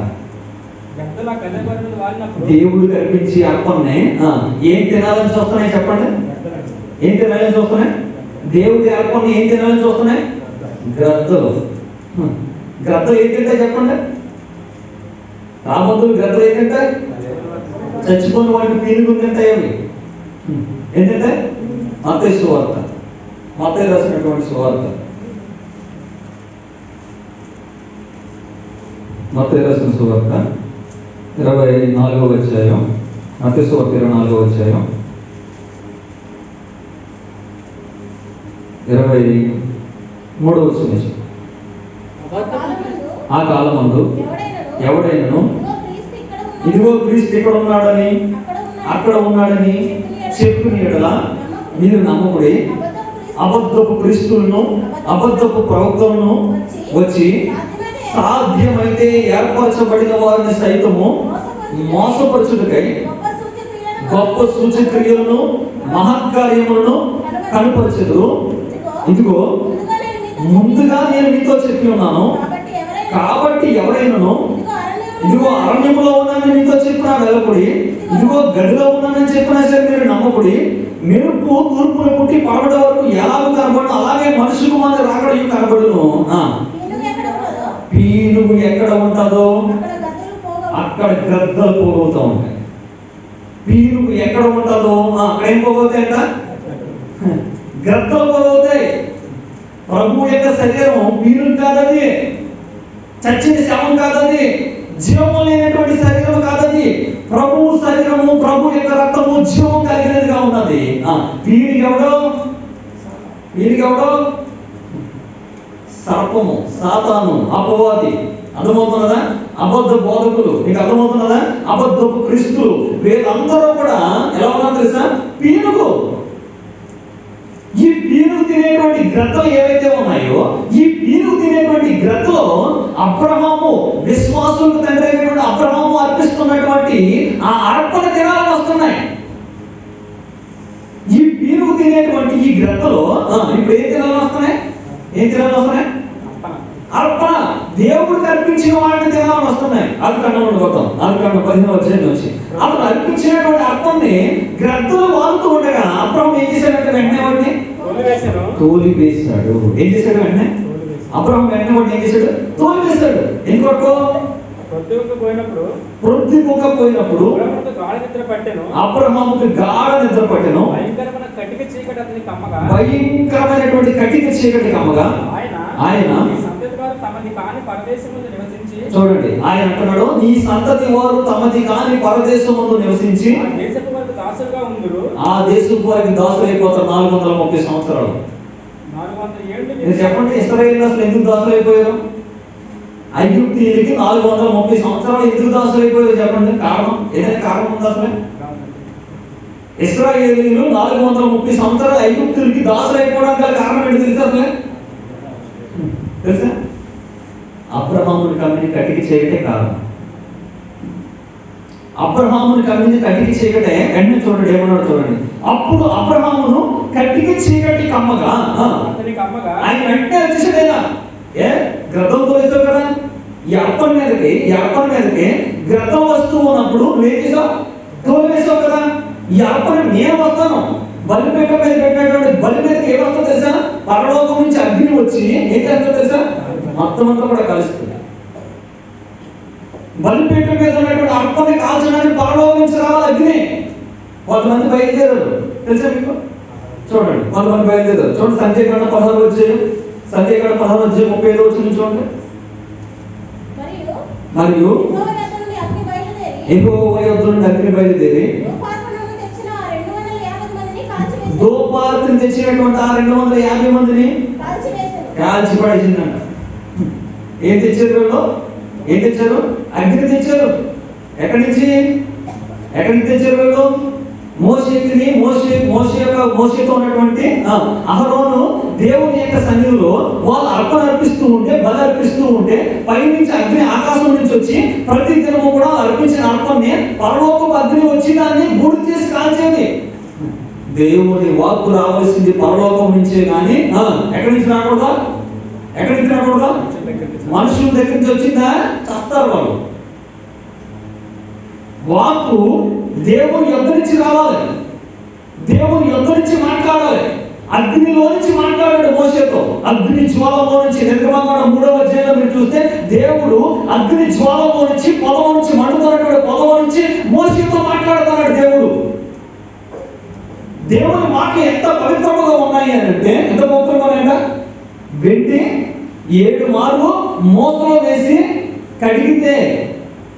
దేవుడికి అర్పించి అర్పణని ఏం తినాలని చూస్తున్నాయి చెప్పండి? ఏం తినాలని చూస్తున్నాయి? దేవుడి అర్పణ ఏం తినాలని చూస్తున్నాయి? గ్రద్దలు. గ్రద్దలు ఏం తింటాయి చెప్పండి? రాబందులు గ్రద్దలు ఏం తింటాయి? చచ్చిపోయిన వాటిని పీనుగులు తింటాయి. అవి ఏం తింటాయి? మత్తయి సువార్త, మత్తయి రాసినటువంటి సువార్త, మత్తయి రాసిన సువార్త 24వ అధ్యాయం, మత్తయి సువార్త 24వ అధ్యాయం 23వ వచనం. ఆ కాలమందు ఎవడైనను ఇదిగో క్రీస్తు ఇక్కడ ఉన్నాడని అక్కడ ఉన్నాడని చెప్పుకుని ఎడల మీరు నమ్మకుడి. అబద్ధపు క్రీస్తులను అబద్ధపు ప్రవక్తలను వచ్చి సాధ్యమైతే ఏర్పరచబడిన వారిని సైతము మోసపరచుటకై గొప్ప సూచక్రియలను మహత్కార్యములను కనుపరచెదరు. ఇదిగో ముందుగా నేను మీతో చెప్పి ఉన్నాను. కాబట్టి ఎవరైనాను ఇదిగో అరణ్యములో ఉన్నానని మీతో చెప్పినా వెళ్ళకుడి, ఇదిగో గదిలో ఉన్నానని చెప్పినా సరే మీరు నమ్మకుడి. మెరుపు తూర్పున పుట్టి పడవడ వరకు ఎలాగో కనబడు, అలాగే మనుషు కుమారుడు రాకడ కనబడును. పీనుగు ఎక్కడ ఉంటుందో అక్కడ గద్దలు పోగవుతూ ఉంటాయి. పీనుగు ఎక్కడ ఉంటుందో అక్కడ ఏం పోగవుతాయంట? గద్దలు పోగవుతాయి. ప్రభు యొక్క శరీరం పీనుగు కాదది, చచ్చిన శవం కాదది, జీవము లేనటువంటి శరీరం కాదది. ప్రభు శరీరము, ప్రభు యొక్క రక్తము జీవం కలిగినదిగా ఉన్నది. వీరికెవడో సర్పము, సాతాను, అపవాది. అర్థమవుతున్నదా? అబద్ధ బోధకులు. మీకు అర్థమవుతున్నదా? అబద్ధపు క్రీస్తులు. వీళ్ళందరూ కూడా ఎలా ఉన్నారు తెలుసా? పీనుగు. ఈ పీనుగు తినేటువంటి గ్రద్దలు ఏవైతే ఉన్నాయో, ఈ పీనుగు తినేటువంటి గ్రద్దలో అబ్రహాము, విశ్వాసులకు తండ్రి అయినటువంటి అబ్రహాము అర్పిస్తున్నటువంటి ఆ అర్పణ దినాలు వస్తున్నాయి. ఈ పీనుగు తినేటువంటి ఈ గ్రద్దలో ఇప్పుడు ఏం దినాలు వస్తున్నాయి? అర్పణ. దేవుడికి అర్పించిన వాటిని దినాలు వస్తున్నాయి. ఆదికాండం గొప్పం, ఆదికాండం 15వ అధ్యాయం నుంచి అతను అర్పించినటువంటి అర్పణని గ్రద్దలు వాడుతూ ఉండగా అబ్రహాం ఏం చేశాడంటే వెంటనే వాటిని తోలివేశాడు. ఏం చేశాడు? వెంటనే అబ్రహాం వెంటనే వాటిని ఏం చేశాడు? తోలివేశాడు. ఎందుకు? ప్రొద్దుముక పోయినప్పుడు అబ్రహాముకి గాఢ నిద్ర పట్టెను. భయంకరమైనటువంటి కటిక చీకటి కమ్మగా ఆయన చూడండి, ఆయన అంటున్నాడు, నీ సంతతి వారు తమది కాని పరదేశములో నివసించి ఆ దేశపు వారికి దాసులు అయిపోతారు 430 సంవత్సరాలు. చెప్పండి, ఇశ్రాయేలు అసలు ఎందుకు దాసులు అయిపోయారు? ఐగుప్తీయులకి 430 సంవత్సరాలు ఎందుకు దాసులు అయిపోయారు? చెప్పండి, కారణం ఏదైనా కారణం ఉందా? అసలు ఇశ్రాయేలీయులు 430 సంవత్సరాలు ఐగుప్తులకి దాసులు అయిపోవడానికి గల కారణం ఏంటి తెలుసా? అసలు తెలుసా? అబ్రహాముని కమ్మిని కటికి చేయటే కారణం. అబ్రహాముని కమ్మిని కటికి చీకటే. వెంటనే చూడండి ఏమన్నాడు చూడండి. అప్పుడు అబ్రహామును కటికి చీకటి కమ్మగా ఆయన వెంటనే వచ్చేసాడేనా? గ్రద్దం తోలేసావు కదా, ఈ అర్పణ మీదకి గ్రద్దం వస్తూ ఉన్నప్పుడు నువ్వేం చేసావు? తోలివేసావు కదా. ఈ అర్పణ నేను వస్తాను, బలిపీఠం మీద పెట్టినటువంటి బలి మీదకి ఏమొస్తా తెలుసా? పరలోకం నుంచి అగ్ని వచ్చి ఏం చేస్తా తెలుసా? మొత్తం అంతా కూడా కలుస్తుంది. బలిపీఠం మీద ఉన్నటువంటి అర్పణ కాల్చడానికి పరలోకం నుంచి రావాలి అగ్ని. కొంతమంది బయలుదేరారు తెలుసా మీకు? చూడండి, కొంతమంది బయలుదేరారు. చూడండి, సంఖ్యాకాండం 16 వచ్చాయి. సంఖ్యాకాండం 16 వచ్చి 35 వచ్చింది చూడండి. మరియు యెహోవా యొద్ద నుండి అగ్ని బయలుదేరి దోపార్తిని తెచ్చినటువంటి ఆ 250 మందిని కాల్చి పడేసిందంట. ఏం తెచ్చారు వీళ్ళు? ఏం తెచ్చారు? అగ్ని తెచ్చారు. ఎక్కడి నుంచి తెచ్చారు వీళ్ళు? మోషేతో ఉన్నటువంటి అహరోను దేవుని యొక్క సన్నిధిలో వాళ్ళు అర్పణ అర్పిస్తూ ఉంటే, బలి అర్పిస్తూ ఉంటే పైనుంచి అగ్ని ఆకాశం నుంచి వచ్చి ప్రతి దినము కూడా అర్పించిన అర్పణని పరలోకపు అగ్ని వచ్చి దాన్ని బూడి చేసి కాల్చేది. దేవుని వాక్కు రావాల్సింది పరలోకం నుంచే కానీ ఎక్కడి నుంచి రాకూడదా? మనుషుల దగ్గర నుంచి వచ్చిందా? చస్తారు వాళ్ళు. వాక్కు దేవుని యొద్ద నుంచి రావాలి, దేవుని యొద్ద నుంచి మాట్లాడాలి. అగ్నిలో నుంచి మాట్లాడాడు మోషేతో. అగ్ని జ్వాలలో నుంచి నిర్గమకాండం 3వ అధ్యాయంలో మీరు చూస్తే దేవుడు అగ్ని జ్వాలలో నుంచి పొదవ నుంచి మండుతున్నటువంటి పొదవ నుంచి మోషేతో మాట్లాడుతున్నాడు. దేవుని మాటలు ఎంత పవిత్రముగా ఉన్నాయి అంటే, ఎంత పవిత్రంగా ఉన్నాయంట. వెండి 7 మార్లు మూతలో వేసి కడిగితే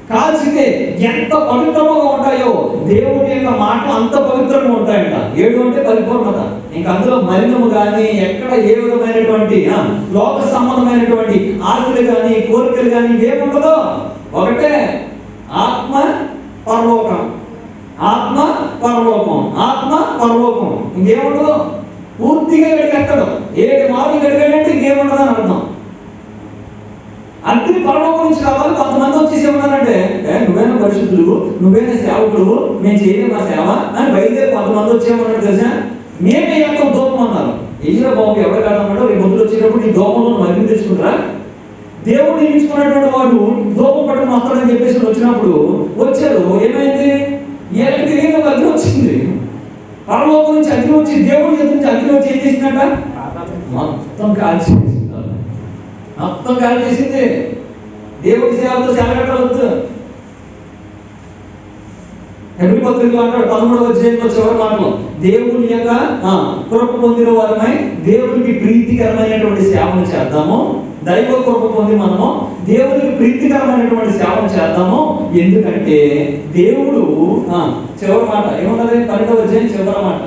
కాల్చితే ఎంత పవిత్రముగా ఉంటాయో దేవుని యొక్క మాటలు అంత పవిత్రంగా ఉంటాయంట. 7 అంటే పరిపూర్ణత. ఇంకా అందులో మలినము కానీ ఎక్కడ ఏ విధమైనటువంటి లోక సంబంధమైనటువంటి ఆశలు కానీ కోరికలు కానీ ఏముండదో. ఒకటే ఆత్మ పరలోకం, ఆత్మ పరలోకం. ఇంకేముండదు. పూర్తిగా గడిగెత్తడం. 7 మార్లు గడిగాడంటే ఇంకేముండదు అని అర్థం. అగ్ని పరలోకం నుంచి రావాలి. కొంతమంది వచ్చేసి ఏమన్నారంటే నువ్వేనా పరిశుద్ధులు, నువ్వేనా సేవకుడు, మేము చేయలేము మా సేవ అని బయలుదేరి కొంతమంది వచ్చేమన్నాడు తెలుసా, మేమే వెళ్తాం దూపం అన్నారు. ఏజిరా బాబు ఎవరు కాదన్నాడు, రేపు పొద్దులు వచ్చేటప్పుడు ఈ దూపంలో మరిన్ని తెచ్చుకుంటారా, దేవుడు నియమించుకున్నటువంటి వాడు దూపం పట్టుకుని వస్తాడని చెప్పేసి వచ్చినప్పుడు వచ్చారు. ఏమైంది, ఏళ్ళకి తెలియని ఒక అగ్ని వచ్చింది, పరలోకం నుంచి అగ్ని వచ్చి దేవుడి దగ్గర నుంచి అగ్ని వచ్చి ఏం చేసిందట, మొత్తం కాల్చేసింది. మొత్తం కాల్చేసింది. దేవుడి సేవతో సెలగట్టవద్దు. హెబ్రీ పత్రికలో అంటాడు 13వ అధ్యాయంలో చివరి మాటలో, దేవుని యొక్క కృప పొందిన వారమై దేవునికి ప్రీతికరమైనటువంటి సేవను చేద్దాము. దైవ కృప పొంది మనము దేవునికి ప్రీతికరమైనటువంటి సేవను చేద్దాము. ఎందుకంటే దేవుడు చివరి మాట ఏమన్నది, 12వ అధ్యాయం చివరి మాట,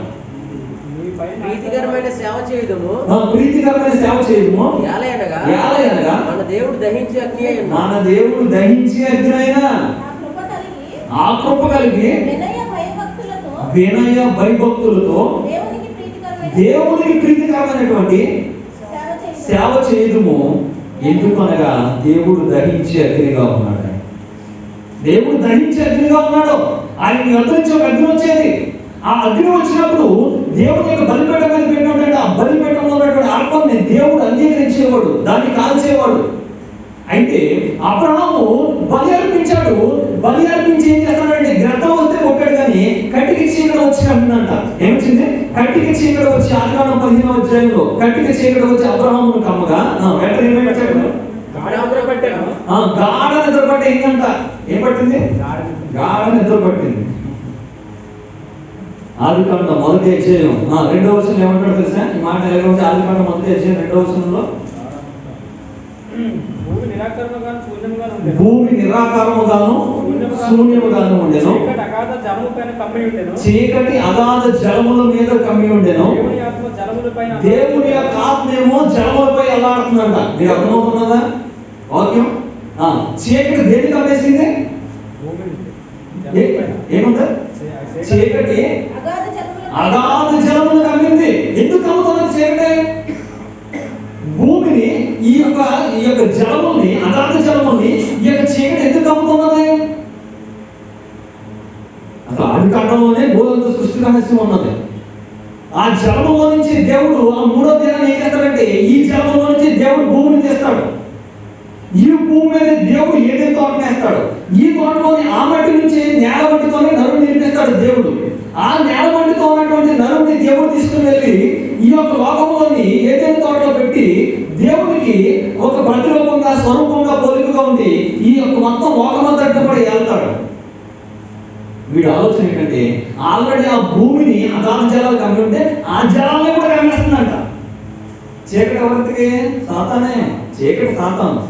ప్రీతికరమైన సేవ చేయదము, ప్రీతికరమైన సేవ చేయదము, యాలయనగా మన దేవుడు దహించే అగ్ని అయిన, మన దేవుడు దహించే అగ్ని అయిన ఆ కృప కలిగి వినయ భయభక్తులతో దేవునికి ప్రీతికరమైనటువంటి సేవ చేయదుము. ఎందుకనగా దేవుడు దహించే అగ్నిగా ఉన్నాడు. దేవుడు దహించే అగ్నిగా ఉన్నాడు. ఆయన యొద్ద నుంచి ఒక అగ్ని వచ్చేది. ఆ అగ్ని వచ్చినప్పుడు దేవుడి యొక్క బలిపీఠం మీద పెట్టినటువంటి ఆ బలిపీఠంలో ఉన్నటువంటి ఆత్మని దేవుడు అంగీకరించేవాడు, దాన్ని కాల్చేవాడు. అయితే అబ్రహాము బలి అర్పించాడు. బలి అర్పించి ఏం చేస్తాడంటే గ్రద్దం వస్తే కొట్టాడు, కానీ కట్టికి చీకటి వచ్చి అంటుందంట. ఏమొచ్చింది, కట్టికి చీకటి వచ్చి ఆదికాండం 15వ అధ్యాయంలో కట్టికి చీకటి వచ్చి అబ్రహామును కమ్మగా వెంటనే ఏం పెట్టాడు, గాఢ నిద్ర పట్టి ఏంటంట, ఏం పట్టింది, గాఢ నిద్ర పట్టింది. ఆదికాండం 1వ అధ్యాయం 2వ వచనం ఏమంటాడు తెలుసా, ఈ మాట ఎలాగ ఆదికాండం 1వ అధ్యాయం 2వ వచనంలో, భూమి నిరాకారముగాను శూన్యముగాను ఉండెను, చీకటి అగాధ జలముల మీద కమ్మి ఉండెను, దేవుని యొక్క ఆత్మేమో జలములపై ఎలాడుతుందంట. మీరు అర్థమవుతున్నదా వాక్యం? చీకటి దేనికి కమ్మేసింది, ఏముందా, చీకటి అగాధ జలములు కమ్మింది. ఎందుకు కమ్ముతున్నది చీకటి? భూమిని ఈ యొక్క జలముల్ని, అగాధ జలముల్ని ఈ యొక్క చీకటి ఎందుకు కమ్ముతున్నది? అసలు ఆదికాండంలోనే భూలంతో సృష్టి రహస్యం ఉన్నది. ఆ జలములో నుంచి దేవుడు ఆ 3వ దినాన్ని ఏం చేస్తాడంటే ఈ జలములో నుంచి దేవుడు భూమిని తెస్తాడు. ఈ భూమి మీద దేవుడు ఏదైతే తోట వేస్తాడు, ఈ తోటలోని ఆ మట్టి నుంచి నేల మట్టితోనే నరుని నిర్మిస్తాడు దేవుడు. ఆ నేల మట్టితో ఉన్నటువంటి నరుని దేవుడు తీసుకుని వెళ్ళి ఈ యొక్క లోకంలోని ఏదైతే తోటలో పెట్టి దేవునికి ఒక ప్రతిరూపంగా, స్వరూపంగా, పోలికగా ఉండి ఈ యొక్క మొత్తం లోకమంతటితో కూడా వెళ్తాడు. వీడు ఆలోచన ఏంటంటే ఆల్రెడీ ఆ భూమిని అగాధ జలాలు కమ్మి ఉంటే ఆ జలాలని కూడా కమ్మేస్తుందంట. చీకటి ఎవరికి? సాతానే. చీకటి సాతాను,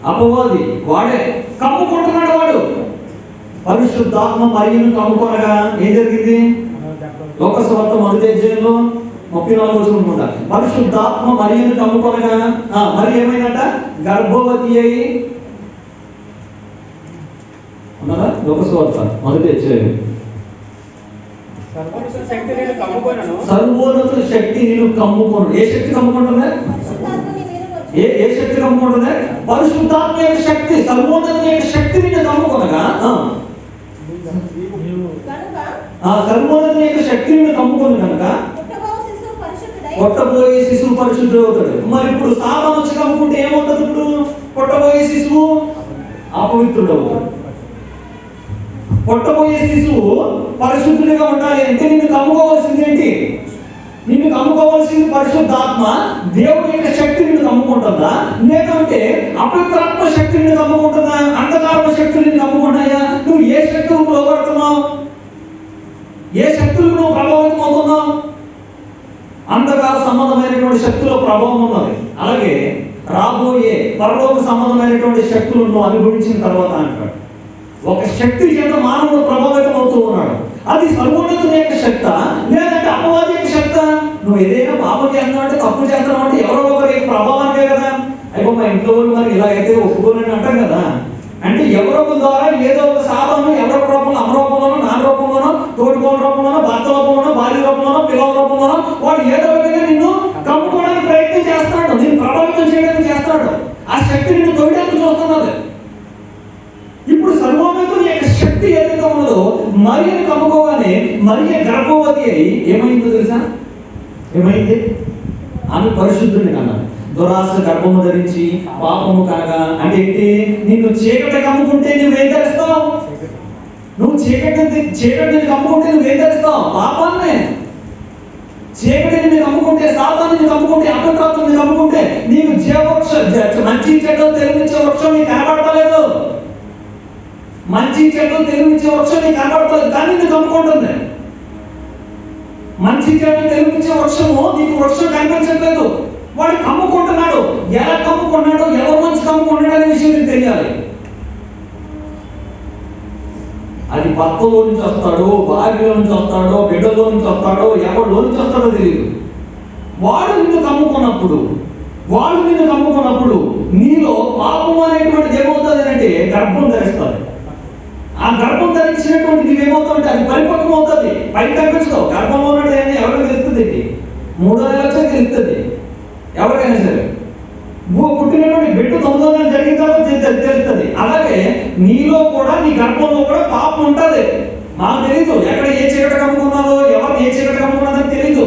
అపవాది, వాడే కమ్ముకుంటున్నాడు. వాడు పరిశుద్ధాత్మ మరియును కమ్ముకోనగా ఏం జరిగింది? లోకసువార్త 1వ అధ్యాయంలో 34వ వచనం అనుకుంటా, పరిశుద్ధాత్మ మరియును కమ్ముకోనగా మరి ఏమైందంట, గర్భవతి అయి ఉన్నదా? లోకసువార్త 1వ అధ్యాయం, సర్వోన్నత శక్తి నేను కమ్ముకోను. ఏ శక్తి కమ్ముకుంటుందా? ఏ శక్తి కమ్ముకుంటుందా? పరిశుద్ధాత్మ యొక్క శక్తి, సర్వోన్నత యొక్క శక్తి నిన్ను కమ్ముకోనగా, సర్వోన్నత యొక్క శక్తి నిన్ను కమ్ముకోను కనుక పుట్టబోయే శిశువు పరిశుద్ధుడు అవుతాడు. మరి ఇప్పుడు సాతాను వచ్చి కమ్ముకుంటే ఏమవుతుంది? ఇప్పుడు పుట్టబోయే శిశువు అపవిత్రుడు అవుతాడు. పుట్టబోయే శిశువు పరిశుద్ధుడిగా ఉండాలి అంటే నిన్ను కమ్ముకోవాల్సింది ఏంటి? నిన్ను కమ్ముకోవాల్సింది పరిశుద్ధాత్మ, దేవుడి యొక్క శక్తి నిన్ను కమ్ముకుంటుందా, లేదంటే అపవిత్రాత్మ శక్తి నిన్ను కమ్ముకుంటుందా, అంధకార శక్తులు నిన్ను కమ్ముకుంటాయా? నువ్వు ఏ శక్తులకు లోబడుతున్నావు? ఏ శక్తులకు నువ్వు ప్రభావితం అవుతున్నావు? అంధకార సంబంధమైనటువంటి శక్తుల ప్రభావం ఉన్నది. అలాగే రాబోయే పరలోక సంబంధమైనటువంటి శక్తులను నువ్వు అనుభవించిన తర్వాత అంటాడు, ఒక శక్తి చేత మానవుడు ప్రభావితం అవుతూ ఉన్నాడు. అది సర్వోన్నతుని యొక్క శక్తి లేదంటే అపవాది యొక్క శక్తి? నువ్వు ఏదైనా పాపం చేస్తున్నావు అంటే, తప్పు చేస్తున్నావు అంటే ఎవరో ఒకరి ప్రభావానికే కదా. అయిపో మా ఇంట్లో వాళ్ళు మరి ఇలా అయితే ఒప్పుకోనని అంటాం కదా. అంటే ఎవరో ఒక ద్వారా ఏదో ఒక సాధనను ఎవరో రూపంలో, అమ్మ రూపంలోనో, నాన్న రూపంలోనో, తోడుకోని రూపంలోనో, భర్త రూపంలోనో, భార్య రూపంలోనో, పిల్లల రూపంలోనో వాడు ఏదో విధంగా నిన్ను కమ్ముకోవడానికి ప్రయత్నం చేస్తాడు, నిన్ను ప్రభావితం చేయడానికి చేస్తాడు. ఆ శక్తి నిన్ను తోయడానికి మరియను కమ్ముకోగానే మరియ గర్భవతి అయి ఏమైందో తెలుసా? ఏమైంది? ఆమె పరిశుద్ధుని కన్నా దురాశ గర్భము ధరించి పాపము కనగా అంటే ఏంటి? నిన్ను చీకటి కమ్ముకుంటే నువ్వేం ధరిస్తావు? నువ్వు చీకటిని కమ్ముకుంటే నువ్వేం ధరిస్తావు? పాపాన్నే. చీకటిని కమ్ముకుంటే, సాతాన్ని కమ్ముకుంటే, అపవిత్రతని కమ్ముకుంటే నీకు జీవవృక్ష మంచి చెడ్డలు తెలివించే వృక్షం నీకు కనబడతలేదు. మంచి చెడ్డలు తెలివించే వృక్షం నీకు కనబడతలేదు, కానీ నీకు కమ్ముకుంటుంది. మంచి చెడ్డలు తెలివించే వృక్షము నీకు వృక్షం కనిపించట్లేదు, వాడు కమ్ముకుంటున్నాడు. ఎలా కమ్ముకున్నాడు, ఎవరి నుంచి కమ్ముకున్నాడు అనే విషయం నీకు తెలియాలి. అది భర్తలో నుంచి వస్తాడో, భార్యలో నుంచి వస్తాడో, బిడ్డలో నుంచి వస్తాడో, ఎవరిలో నుంచి వస్తాడో తెలియదు. వాడు నిన్ను కమ్ముకున్నప్పుడు నీలో పాపం అనేటువంటిది ఏమవుతుంది అంటే గర్భం ధరిస్తుంది. ఆ గర్భం ధరించినటువంటి నీవేమవుతావు? అది పరిపక్వం అవుతుంది. పైకి కనిపించదు. గర్భంలో ఉన్నది ఎవరికి తెలుస్తుంది? 3వ నెల వచ్చే తెలుస్తుంది ఎవరికైనా సరే. పుట్టినటువంటి బిడ్డ 9వ నెల జరిగిన తర్వాత తెలుస్తుంది. అలాగే నీలో కూడా, నీ గర్భంలో కూడా పాపం ఉంటుంది. మాకు తెలీదు ఎక్కడ ఏ చీకటి కమ్ముకున్నారో, ఎవరు ఏ చీకటి కమ్ముకున్నారో తెలీదు.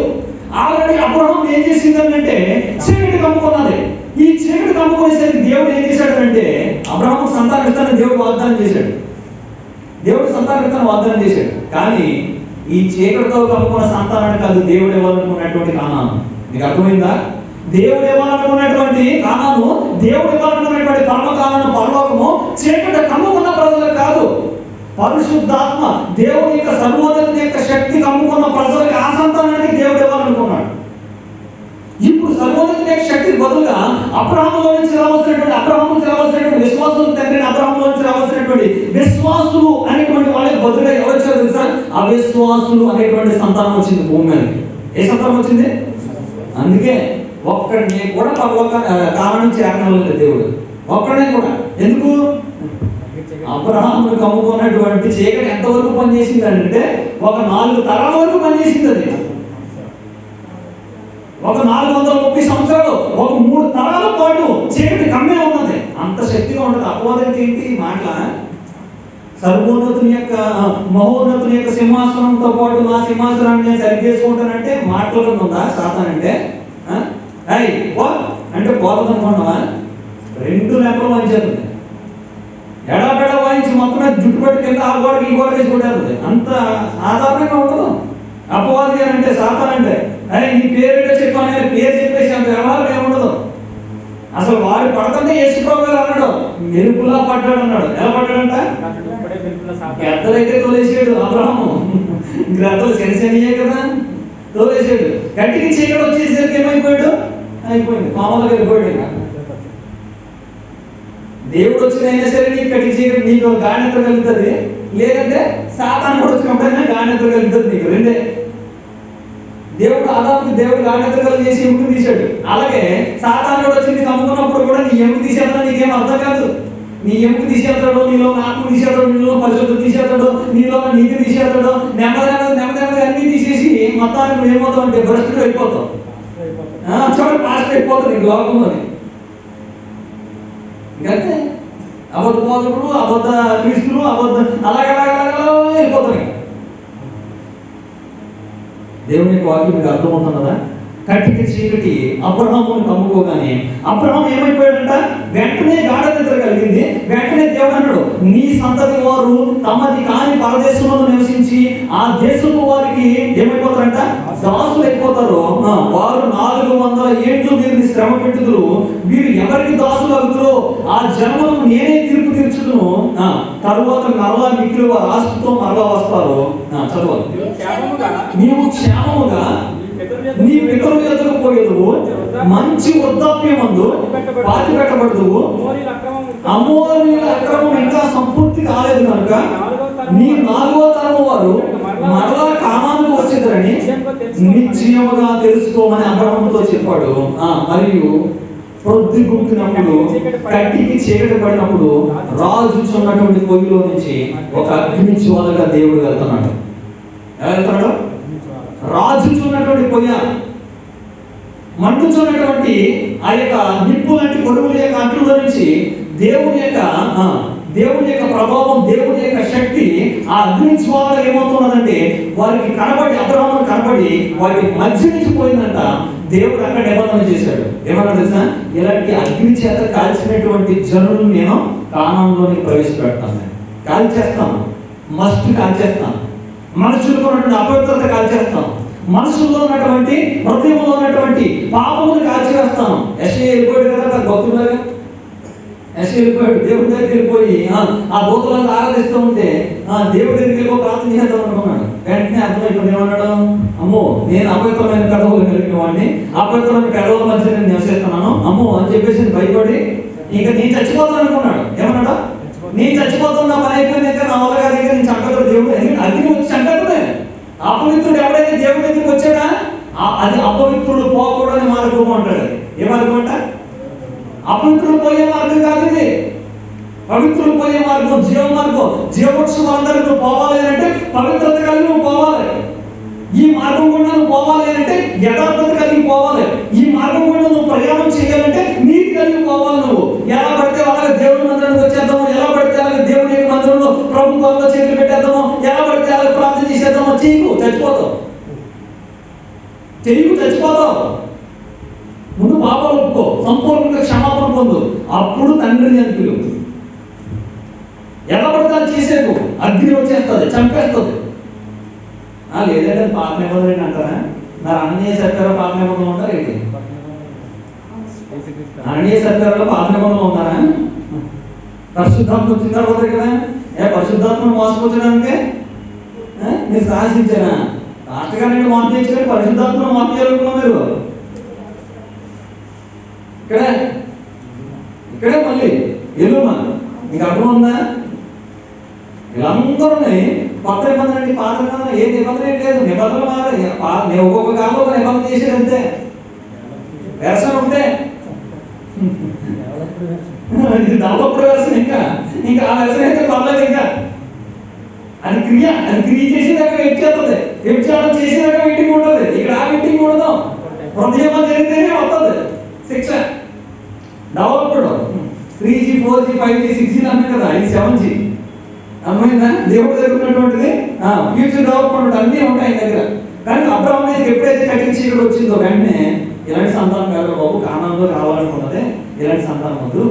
ఆల్రెడీ అబ్రహాం ఏం చేసిందంటే చీకటి కమ్ముకున్నది. ఈ చీకటి కమ్ముకునేసరికి దేవుడు ఏం చేశాడంటే అబ్రహాం సంతానిస్తానని దేవుడు వాగ్దానం చేశాడు. కానీ ఈ చీకటితో కమ్ముకున్న సంతానాన్ని కాదు దేవుడు ఇవ్వాలనుకున్నటువంటి కానాను. మీకు అర్థమైందా? దేవుడు ఇవ్వాలనుకున్నటువంటి కానాను, దేవుడు ఇవ్వాలనుకున్నటువంటి పరమకాలను, పరలోకము చీకటి కమ్ముకున్న ప్రజలకు కాదు. పరిశుద్ధాత్మ దేవుని యొక్క సర్వోన్నతి యొక్క శక్తి కమ్ముకున్న ప్రజలకు ఆ సంతానానికి దేవుడు ఇవ్వాలనుకున్నాడు. ఇప్పుడు సర్వోన్నతి యొక్క శక్తికి బదులుగా అబ్రహాములో నుంచి రావాల్సినటువంటి విశ్వాసులు, తండ్రిని అబ్రహాములో నుంచి రావాల్సినటువంటి విశ్వాసులు అనేటువంటి వాళ్ళకి బదులుగా ఎవరు వచ్చారు తెలుసా? అవిశ్వాసులు అనేటువంటి సంతానం వచ్చింది భూమి మీదకి. ఏ సంతానం వచ్చింది? అందుకే ఒక్కడిని కూడా పరలోక కారణం చేరనలేదు దేవుడు, ఒక్కడే కూడా. ఎందుకు? అబ్రహామును కమ్ముకున్నటువంటి చీకటి ఎంతవరకు పనిచేసింది అంటే ఒక 4 తరాల వరకు పనిచేసింది. అది ఒక 430 సంవత్సరాలు, ఒక 3 తరాల పాటు చీకటి కమ్మే ఉన్నది. అంత శక్తిగా ఉంటుంది. అపవాదానికి ఏంటి మాటల? సర్వోన్నతుని యొక్క మహోన్నతుని యొక్క సింహాసనంతో పాటు నా సింహాసనాన్ని నేను సరి చేసుకుంటానంటే మాటలు ఉందా? సాతానంటే అంటే పోతుందనుకున్నావా? 2 లెక్కలు వాయించేస్తుంది. ఎడాపెడ వాయించి మొత్తం జుట్టు పట్టి కింద ఆ గోడకి ఈ గోడకి చూడేస్తుంది. అంత సాధారణంగా ఉండదు. అపవాది అని అంటే, సాతాన్ అంటే నీ పేరేటో చెప్పాను పేరు చెప్పేసి అంత వ్యవహారం ఏముండదు. అసలు వాడు పడతంటే యేసుప్రభు గారు అన్నాడు, మెరుపులా పడ్డాడు అన్నాడు. ఎలా పడ్డాడంట? గద్దలైతే తోలేసాడు అబ్రహాము. గ్రద్దలు శనియే కదా, తోలేసాడు. గట్టికి చీకటి వచ్చేసరికి ఏమైపోయాడు? అయిపోయింది, మామూలుగా వెళ్ళిపోయాడు. దేవుడు వచ్చినైనా సరే నీకు కట్టి చీకటి నీకు గాఢత కలుగుతుంది, లేదంటే సాతాను కూడా వచ్చినప్పుడైనా గాఢత కలుగుతుంది నీకు. రెండే. దేవుడు గాఢత కలుగు చేసి ఎముకలు తీశాడు. అలాగే సాతాను కూడా వచ్చి నీకు అమ్ముకున్నప్పుడు కూడా నీ ఎముక తీసేస్తాడు నీకేం అర్థం కాదు. నీ ఎముక తీసేస్తాడు, నీలో ఆత్మ తీసేస్తాడు, నీలో పరిశుద్ధి తీసేస్తాడు, నీలో నీతి తీసేస్తాడు. నెమ్మది అన్ని తీసేసి మొత్తానికి నువ్వు ఏమవుతావు అంటే భ్రష్టుడు అయిపోతావు. చూడండి, పాస్ట్ అయిపోతుంది నీకు లోకంలోని. ఇంకంతే అబద్ధ బోధకుడు, అబద్ధ క్రీస్తులు, అలాగే వెళ్ళిపోతాయి. దేవుని యొక్క వాక్యం మీకు అర్థమవుతున్నదా? కట్టికి చీకటి అబ్రహామును కమ్ముకోగానే అబ్రహాం ఏమైపోయాడంట? వెంటనే గాఢ నిద్ర కలిగింది. వెంటనే దేవుడు అన్నాడు, నీ సంతతి వారు తమది కాని పరదేశంలో నివసించి ఆ దేశపు వారికి ఏమైపోతారంట? దాసులు అయిపోతారు. వారు 400 ఏళ్ళు వీరిని శ్రమ పెట్టుదురు. వీరు ఎవరికి దాసులు అవుతారో ఆ జన్మను నేనే తీర్పు తీర్చుదును. తరువాత మరలా మిగిలి వారు ఆస్తితో మరలా వస్తారు. చదవాలి. నీవు క్షేమముగా నీ పితరుల ఎదురు పోయేదువు, మంచి వృద్ధాప్యమందు పాతి పెట్టబడదువు. అమోరీయుల అక్రమం ఇంకా సంపూర్తి కాలేదు కనుక నీ 4వ తరము వారు మరలా కానానుకు వచ్చేదని నిశ్చయముగా తెలుసుకోమని అబ్రహాముతో చెప్పాడు. మరియు ప్రొద్దు గుంపినప్పుడు, కట్టికి చీకటి పడినప్పుడు రాజుచున్నటువంటి పొయ్యిలో నుంచి ఒక అగ్ని జ్వాలగా దేవుడు వెళ్తున్నాడు. వెళ్తున్నాడు రాజుచున్నటువంటి పొయ్య, మండుచున్నటువంటి ఆ యొక్క నిప్పు లాంటి కొడుకుల యొక్క అగ్నిలో నుంచి దేవుని యొక్క దేవుని యొక్క ప్రభావం, దేవుని యొక్క శక్తి ఆ అగ్ని జ్వాల ఏమవుతున్నదంటే వారికి కనబడి, అబ్రహాముకు కనబడి వారికి మధ్య నుంచి పోయిందంట. దేవుడు అక్కడ నిబంధన చేశాడు. ఏమన్నా తెలుసా? ఇలాంటి అగ్ని చేత కాల్చినటువంటి జనులను నేను కానానులోనికి ప్రవేశపెడతాను, కాల్చేస్తాను, మస్ట్ కాల్చేస్తాను, మనుషులకు ఉన్నటువంటి అపవిత్రత కాల్చేస్తాను, మనసులో ఉన్నటువంటి హృదయంలో ఉన్నటువంటి పాపమును కాల్చివేస్తాను. యెషయా వెళ్ళిపోయాడు కదా భక్తులాగా, యెషయా వెళ్ళిపోయాడు, దేవుడి దగ్గరికి వెళ్ళిపోయి ఆ దూతలను ఆరాధిస్తూ ఉంటే దేవుడి దగ్గరికి వెళ్ళిపో ప్రార్థన చేద్దాం అనుకున్నాడు. వెంటనే అర్థమైపోయింది. ఏమన్నాడు? అమ్మో, నేను అపవిత్రమైన పెదవులు కలిగిన వాడిని, అపవిత్రమైన పెదవుల మధ్య నేను నివసిస్తున్నాను అమ్మో అని చెప్పేసి భయపడి ఇంకా నేను చచ్చిపోతాను అనుకున్నాడు. ఏమన్నాడు? నేను చచ్చిపోతాను, నా పని అయిపోయింది, ఇంకా నా వల్ల కాదు, ఇంకా నేను చంపగలరు దేవుడు. అగ్ని వచ్చి చంపే అపవిత్రుడు ఎవడైతే దేవుడి దగ్గరికి వచ్చాడా అది అపవిత్రుడు పోకూడని మార్గం అంటాడు. ఏ మార్గం అంట? అపవిత్రులు పోయే మార్గం కాదు ఇది, పవిత్రులు పోయే మార్గం, జీవ మార్గం. జీవవృక్షం అందరూ పోవాలి అంటే పవిత్రత కలిగి నువ్వు పోవాలి. ఈ మార్గం గుండా నువ్వు పోవాలి అంటే యథార్థత కలిగి పోవాలి. ఈ మార్గం గుండా నువ్వు ప్రయాణం చేయాలంటే నీతి కలిగి పోవాలి. నువ్వు ఎలా పడితే అలాగే దేవుడి మందిరానికి వచ్చేద్దాము, ఎలా పడితే అలాగే దేవుడి యొక్క మందిరంలో ప్రభుత్వంలో చేతులు పెట్టేద్దాము, ఎలా పడితే అలాగే ప్రార్థన చేసేద్దామో చేయకు, చచ్చిపోతావు. చెయ్యకు, చచ్చిపోతావు. ముందు పాపాలు ఒప్పుకో, సంపూర్ణంగా క్షమాపణ పొందు, అప్పుడు తండ్రిని అని పిలువు. ఎలా పడితే అది చేసేకు, అగ్ని వచ్చేస్తుంది, చంపేస్తుంది. లేదంటే పాత నిబంధన అంటారా? మరి అన్నయ్య సత్యారా పాత నిబంధనలు ఉంటారా ఏంటి? అన్నయ్య సత్యారాలో పాత నిబంధనలు ఉంటారా? పరిశుద్ధాత్మ వచ్చిన తర్వాత కదా. పరిశుద్ధాత్మను మోసపోవడానికే మీరు సాహసించారా? రాష్ట్రగానే మోసం చేసి పరిశుద్ధాత్మను మోసం చేయాలనుకున్నాం మీరు. ఇక్కడే మళ్ళీ ఎల్లుమా మీకు అర్థం ఉందా? వీళ్ళందరూ కొత్త నిబంధన అండి, పాత నిబంధన ఏ నిబంధన ఏం లేదు. నిబంధనలు మారే ఒక్కొక్క కాలంలో ఒక నిబంధన చేసేది అంతే. వెర్షన్ ఉంటే ఇది డెవలప్డ్ వెర్షన్, ఇంకా ఆ వెర్షన్ అయితే పర్లేదు. ఇంకా అది క్రియ చేసేదాకా వెయిట్ చేస్తుంది, వెయిట్ చేయడం చేసేదాకా వెయిటింగ్ ఉంటుంది. ఇక్కడ ఆ వెయిటింగ్ ఉండదు, హృదయం జరిగితేనే వస్తుంది శిక్ష. Developed 3G 4G 5G 6G అన్నాయి కదా, ఇది 7G. అర్థమైందా? దేవుడు జరుగుతున్నటువంటిది ఫ్యూచర్ డెవలప్మెంట్ అన్నీ ఉంటాయి దగ్గర. కానీ అబ్రహాము దగ్గరికి ఎప్పుడైతే కటింగ్ చీకటి వచ్చిందో వెంటనే ఇలాంటి సంతానం కాదు బాబు, కానానులో రావాలనుకున్నదే ఇలాంటి సంతానం వద్దు,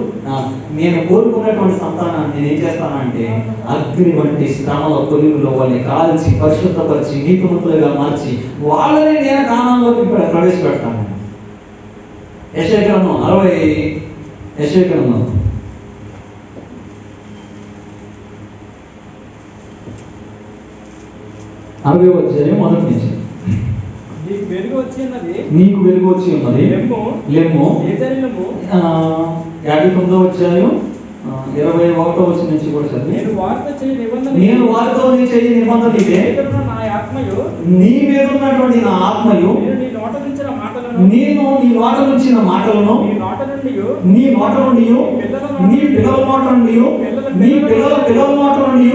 నేను కోరుకున్నటువంటి సంతానాన్ని నేను ఏం చేస్తానంటే అగ్ని వంటి శ్రమల కొలువులో వాళ్ళని కాల్చి పరిశుద్ధపరిచి నీతిమంతులుగా మార్చి వాళ్ళని నేను కానానులోకి ప్రవేశపెడతాను. యెషయా గ్రంథం 60, యెషయా గ్రంథం 60వ అధ్యాయం మొదటి నుంచి. నీకు వెలుగు వచ్చి ఉన్నది లెమ్ము. 59వ అధ్యాయం 21వ వచనం నుంచి కూడా చదివి. నేను వారితో చేయి నిబంధన ఇదే, నీ మీద ఉన్నటువంటి నా ఆత్మయు, నేను నీ నోట నుంచిన మాటలను నీ నోట నుండి, నీ పిల్లల నోట నుండి, నీ పిల్లల నోట నుండి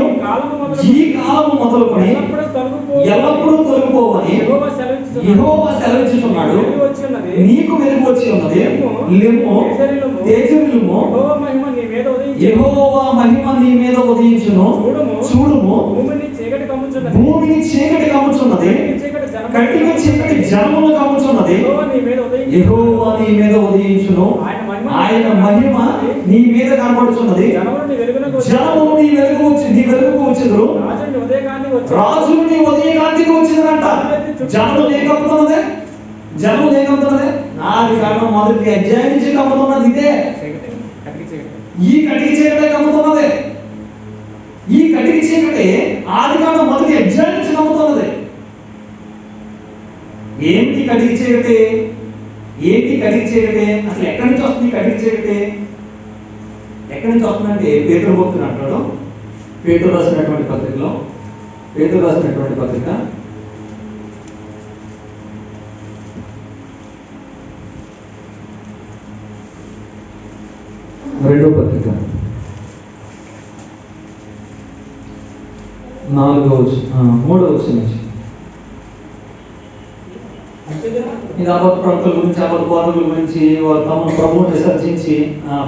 ఈ కాలము మొదలుకొని ఎల్లప్పుడూ తొలగిపోవని యెహోవా సెలవిస్తున్నాడు. నీకు వెలుగు వచ్చి ఉన్నది లెమ్ము, తేజరిల్లుము, యెహోవా మహిమ నీ మీద ఉదయించును. చూడుము, భూమిని చీకటి కమ్ముచున్నది, కట్టిన చీకటి జనమును కమ్ముచున్నది. యెహోవా నీ మీద ఉదయించును, ఆయన మహిమ నీ మీద కనబడుచున్నది. జనము నీ వెలుగుకు వచ్చుదురు, రాజులు నీ ఉదయకాంతికి వచ్చిందంట. జనము ఏ కమ్ముతున్నదే? జనము ఏ కమ్ముతున్నదే? ఆది కారణం మొదటి అధ్యాయం నుంచి కమ్ముతున్నది ఇదే. ఈ కటికి చీకటే కమ్ముతున్నదే. ఈ కటికి చీకటే ఆది కారణం మొదటి అధ్యాయం నుంచి కమ్ముతున్నది. ఏంటి కటికి చీకటే? ఏంటి కటికి చీకటే? అసలు ఎక్కడి నుంచి వస్తుంది కటికి చీకటే? ఎక్కడి నుంచి వస్తుందంటే పేతురు భక్తుడు అంటాడు. పేతురు రాసినటువంటి పత్రిక 2వ పత్రిక 3వ వచనం నుంచి. ఇది అబద్ధ ప్రవక్తల గురించి, అబద్ధ బోధకుల గురించి, వారు తమ ప్రభువుని విసర్జించి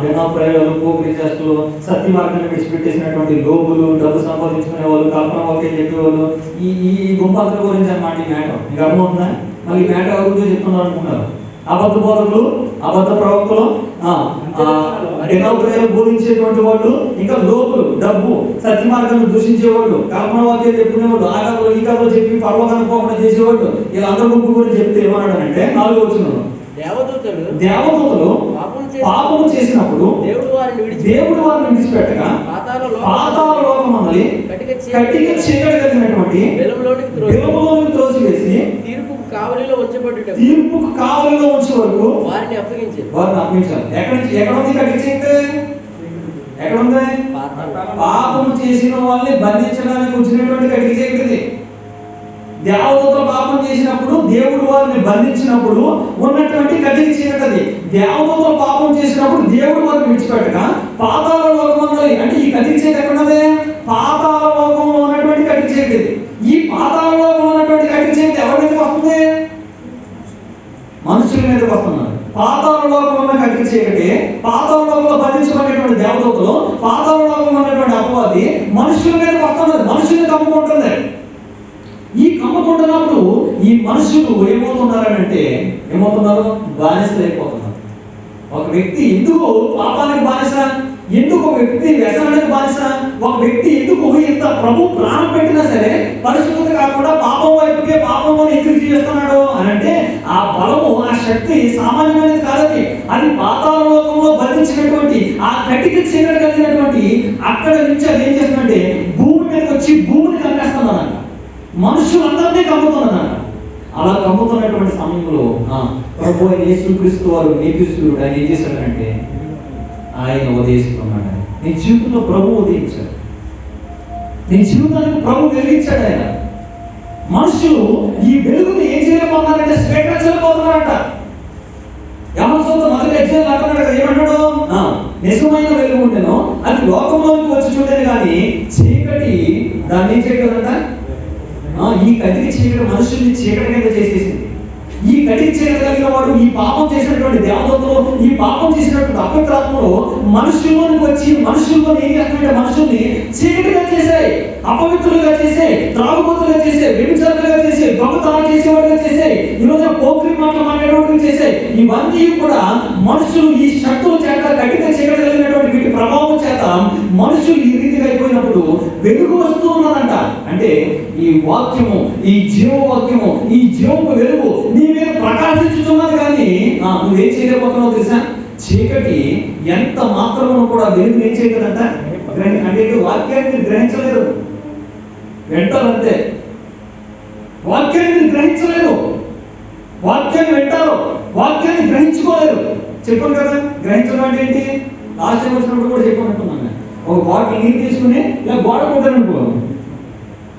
భిన్నాభిప్రాయాలు, పోకిరి చేష్టలు, సత్య మార్గాన్ని విడిచిపెట్టేసినటువంటి లోబులు, డబ్బు సంపాదించుకునే వాళ్ళు, కల్పన ఒకే చెప్పేవాళ్ళు, ఈ ఈ గుంపాల గురించి అన్నమాట ఈ మ్యాటర్. మీకు అర్థమవుతుందా? మళ్ళీ ఈ మ్యాటర్ ఎవరి గురించి చెప్తున్నారు అనుకున్నారు? అబద్ధ బోధకులు, అబద్ధ ప్రవక్తలు, భిన్నాభిప్రాయాలు బోధించేటువంటి వాళ్ళు, ఇంకా లోపులు, డబ్బు, సత్య మార్గాన్ని దూషించేవాళ్ళు, కల్పన వాక్యాలు చెప్పుకునేవాళ్ళు, ఆ కథలు ఈ కథలు చెప్పి పర్వతాన్ని పోకుండా చేసేవాళ్ళు, వీళ్ళందరూ గుంపు గురించి చెప్తే ఏమన్నాడంటే 4వ వచనంలో, దేవదూతలు పాపము చేసినప్పుడు దేవుడు వారిని విడిచిపెట్టగా పాతాళ లోకమందలి కటిక చీకటి కలిగినటువంటి వెలుగులోనికి త్రోసివేసి తీర్పుకు కావలిలో ఉంచే వరకు వారిని అప్పగించారు. ఎక్కడ ఉంది కటిక చీకటి? ఎక్కడ ఉంది? పాపము చేసిన వాళ్ళని బంధించడానికి వచ్చినటువంటి కటిక చీకటిది. దేవదూతలు పాపం చేసినప్పుడు దేవుడు వారిని బంధించినప్పుడు ఉన్నటువంటి కటిక చీకటి. దేవదూతలు పాపం చేసినప్పుడు దేవుడు వారిని విడిచిపెట్టగా పాతాళ లోకమందలి, అంటే ఈ కటిక చీకటి ఎక్కడున్నది? పాతాళ లోకంలో ఉన్నటువంటి కటిక చీకటి. ఈ పాతాళ లోకంలో ఉన్నటువంటి కటిక చీకటి ఎవరి మీదకి వస్తుంది? మనుషుల మీదకి వస్తున్నారు. పాతాళ లోకంలో ఉన్న కటిక చీకటి, పాతాళ లోకంలో బంధించబడినటువంటి దేవదూతలు, పాతాళ లోకంలో ఉన్నటువంటి అపవాది మనుషుల మీదకి వస్తున్నది, మనుషుల్ని కమ్ముకుంటుంది. ఈ కమ్ముకుంటున్నప్పుడు ఈ మనుషులు ఏమవుతున్నారంటే బానిసలు అయిపోతున్నారు. ఒక వ్యక్తి ఎందుకు పాపానికి బానిస? ఎందుకు ఒక వ్యక్తి వ్యసనానికి బానిస? ఒక వ్యక్తి ఎందుకు ఇంత ప్రభు ప్రాణం పెట్టినా సరే పరిశుద్ధత కాకుండా పాపం వైపుకే, పాపంలో ఎందుకు జీవిస్తున్నాడు అని అంటే ఆ బలము, ఆ శక్తి సామాన్యమైనది కాదని, అది పాతాళ లోకంలో బంధించినటువంటి ఆ కటిక చీకటి కలిగినటువంటి అక్కడ నుంచి అది ఏం చేస్తుందంటే భూమి మీదకి వచ్చి భూమిని కమ్మేస్తున్నారంట. మనుషులందరినీ కమ్ముతున్నారట. అలా కమ్ముతున్నటువంటి సమయంలో ప్రభు అయిన యేసుక్రీస్తు వారు నీతిస్తుడు, ఆయన ఏం చేశాడంటే ఆయన ఉదయిస్తున్నాడు. నీ జీవితంలో ప్రభు ఉదయించాడు, నీ జీవితానికి ప్రభు వెలిగించాడు. ఆయన మనుషులు ఈ వెలుగుని ఏం చేయలేకపోతున్నారంటే స్వీకరించలేకపోతున్నారట. యమసూత మొదటి అధ్యాయం అంటున్నాడు కదా, ఏమంటాడు? నిజమైన వెలుగు ఉండేనో అది లోకంలోకి వచ్చి చూడేది కానీ చీకటి దాన్ని ఏం చేయగలదంట. ఈ కటిక చీకటి మనుషుల్ని చీకటి కింద చేసేసింది. ఈ కటిక చీకటి కలిగిన వాడు, ఈ పాపం చేసినటువంటి దేవదూతలు, ఈ పాపం చేసినటువంటి అపవిత్రాత్మలు మనుషుల్లోనికి వచ్చి మనుషుల్లో ఏం చేస్తాయంటే మనుషుల్ని చీకటిగా చేసాయి, అపవిత్రులుగా చేసాయి, త్రాగుబోతులుగా చేసాయి, వ్యభిచారులుగా చేసాయి, దొంగతనాలు చేసేవాడుగా చేసాయి, ఈరోజు పోకిరి మాటలు మాట్లాడేవాడిగా చేసాయి. ఇవన్నీ కూడా మనుషులు ఈ శక్తుల చేత, కటిక చీకటి కలిగినటువంటి వీటి ప్రభావం చేత మనుషులు ఈ రీతిగా అయిపోయినప్పుడు వెలుగు వస్తూ ఉన్నదంట. అంటే ఈ వాక్యము, ఈ జీవవాక్యము, ఈ జీవము వెలుగు నీ మీద ప్రకాశించుతున్నది కానీ నువ్వేం చేయలేకపోతున్నావు తెలుసా? చీకటి ఎంత మాత్రము కూడా వెలుగు ఏం చేయలేదంట. అంటే వాక్యాన్ని గ్రహించలేదు, వింటారంతే. వాక్యాన్ని గ్రహించలేదు, వాక్యాన్ని వింటారు, వాక్యాన్ని గ్రహించుకోలేరు. చెప్పాను కదా, గ్రహించడం అంటే ఏంటి? లాస్ట్ టైం వచ్చినప్పుడు కూడా చెప్పానుకున్నాను. ఒక బాటిల్ నీరు తీసుకుని ఇలా గోడ కొట్టాను అనుకో,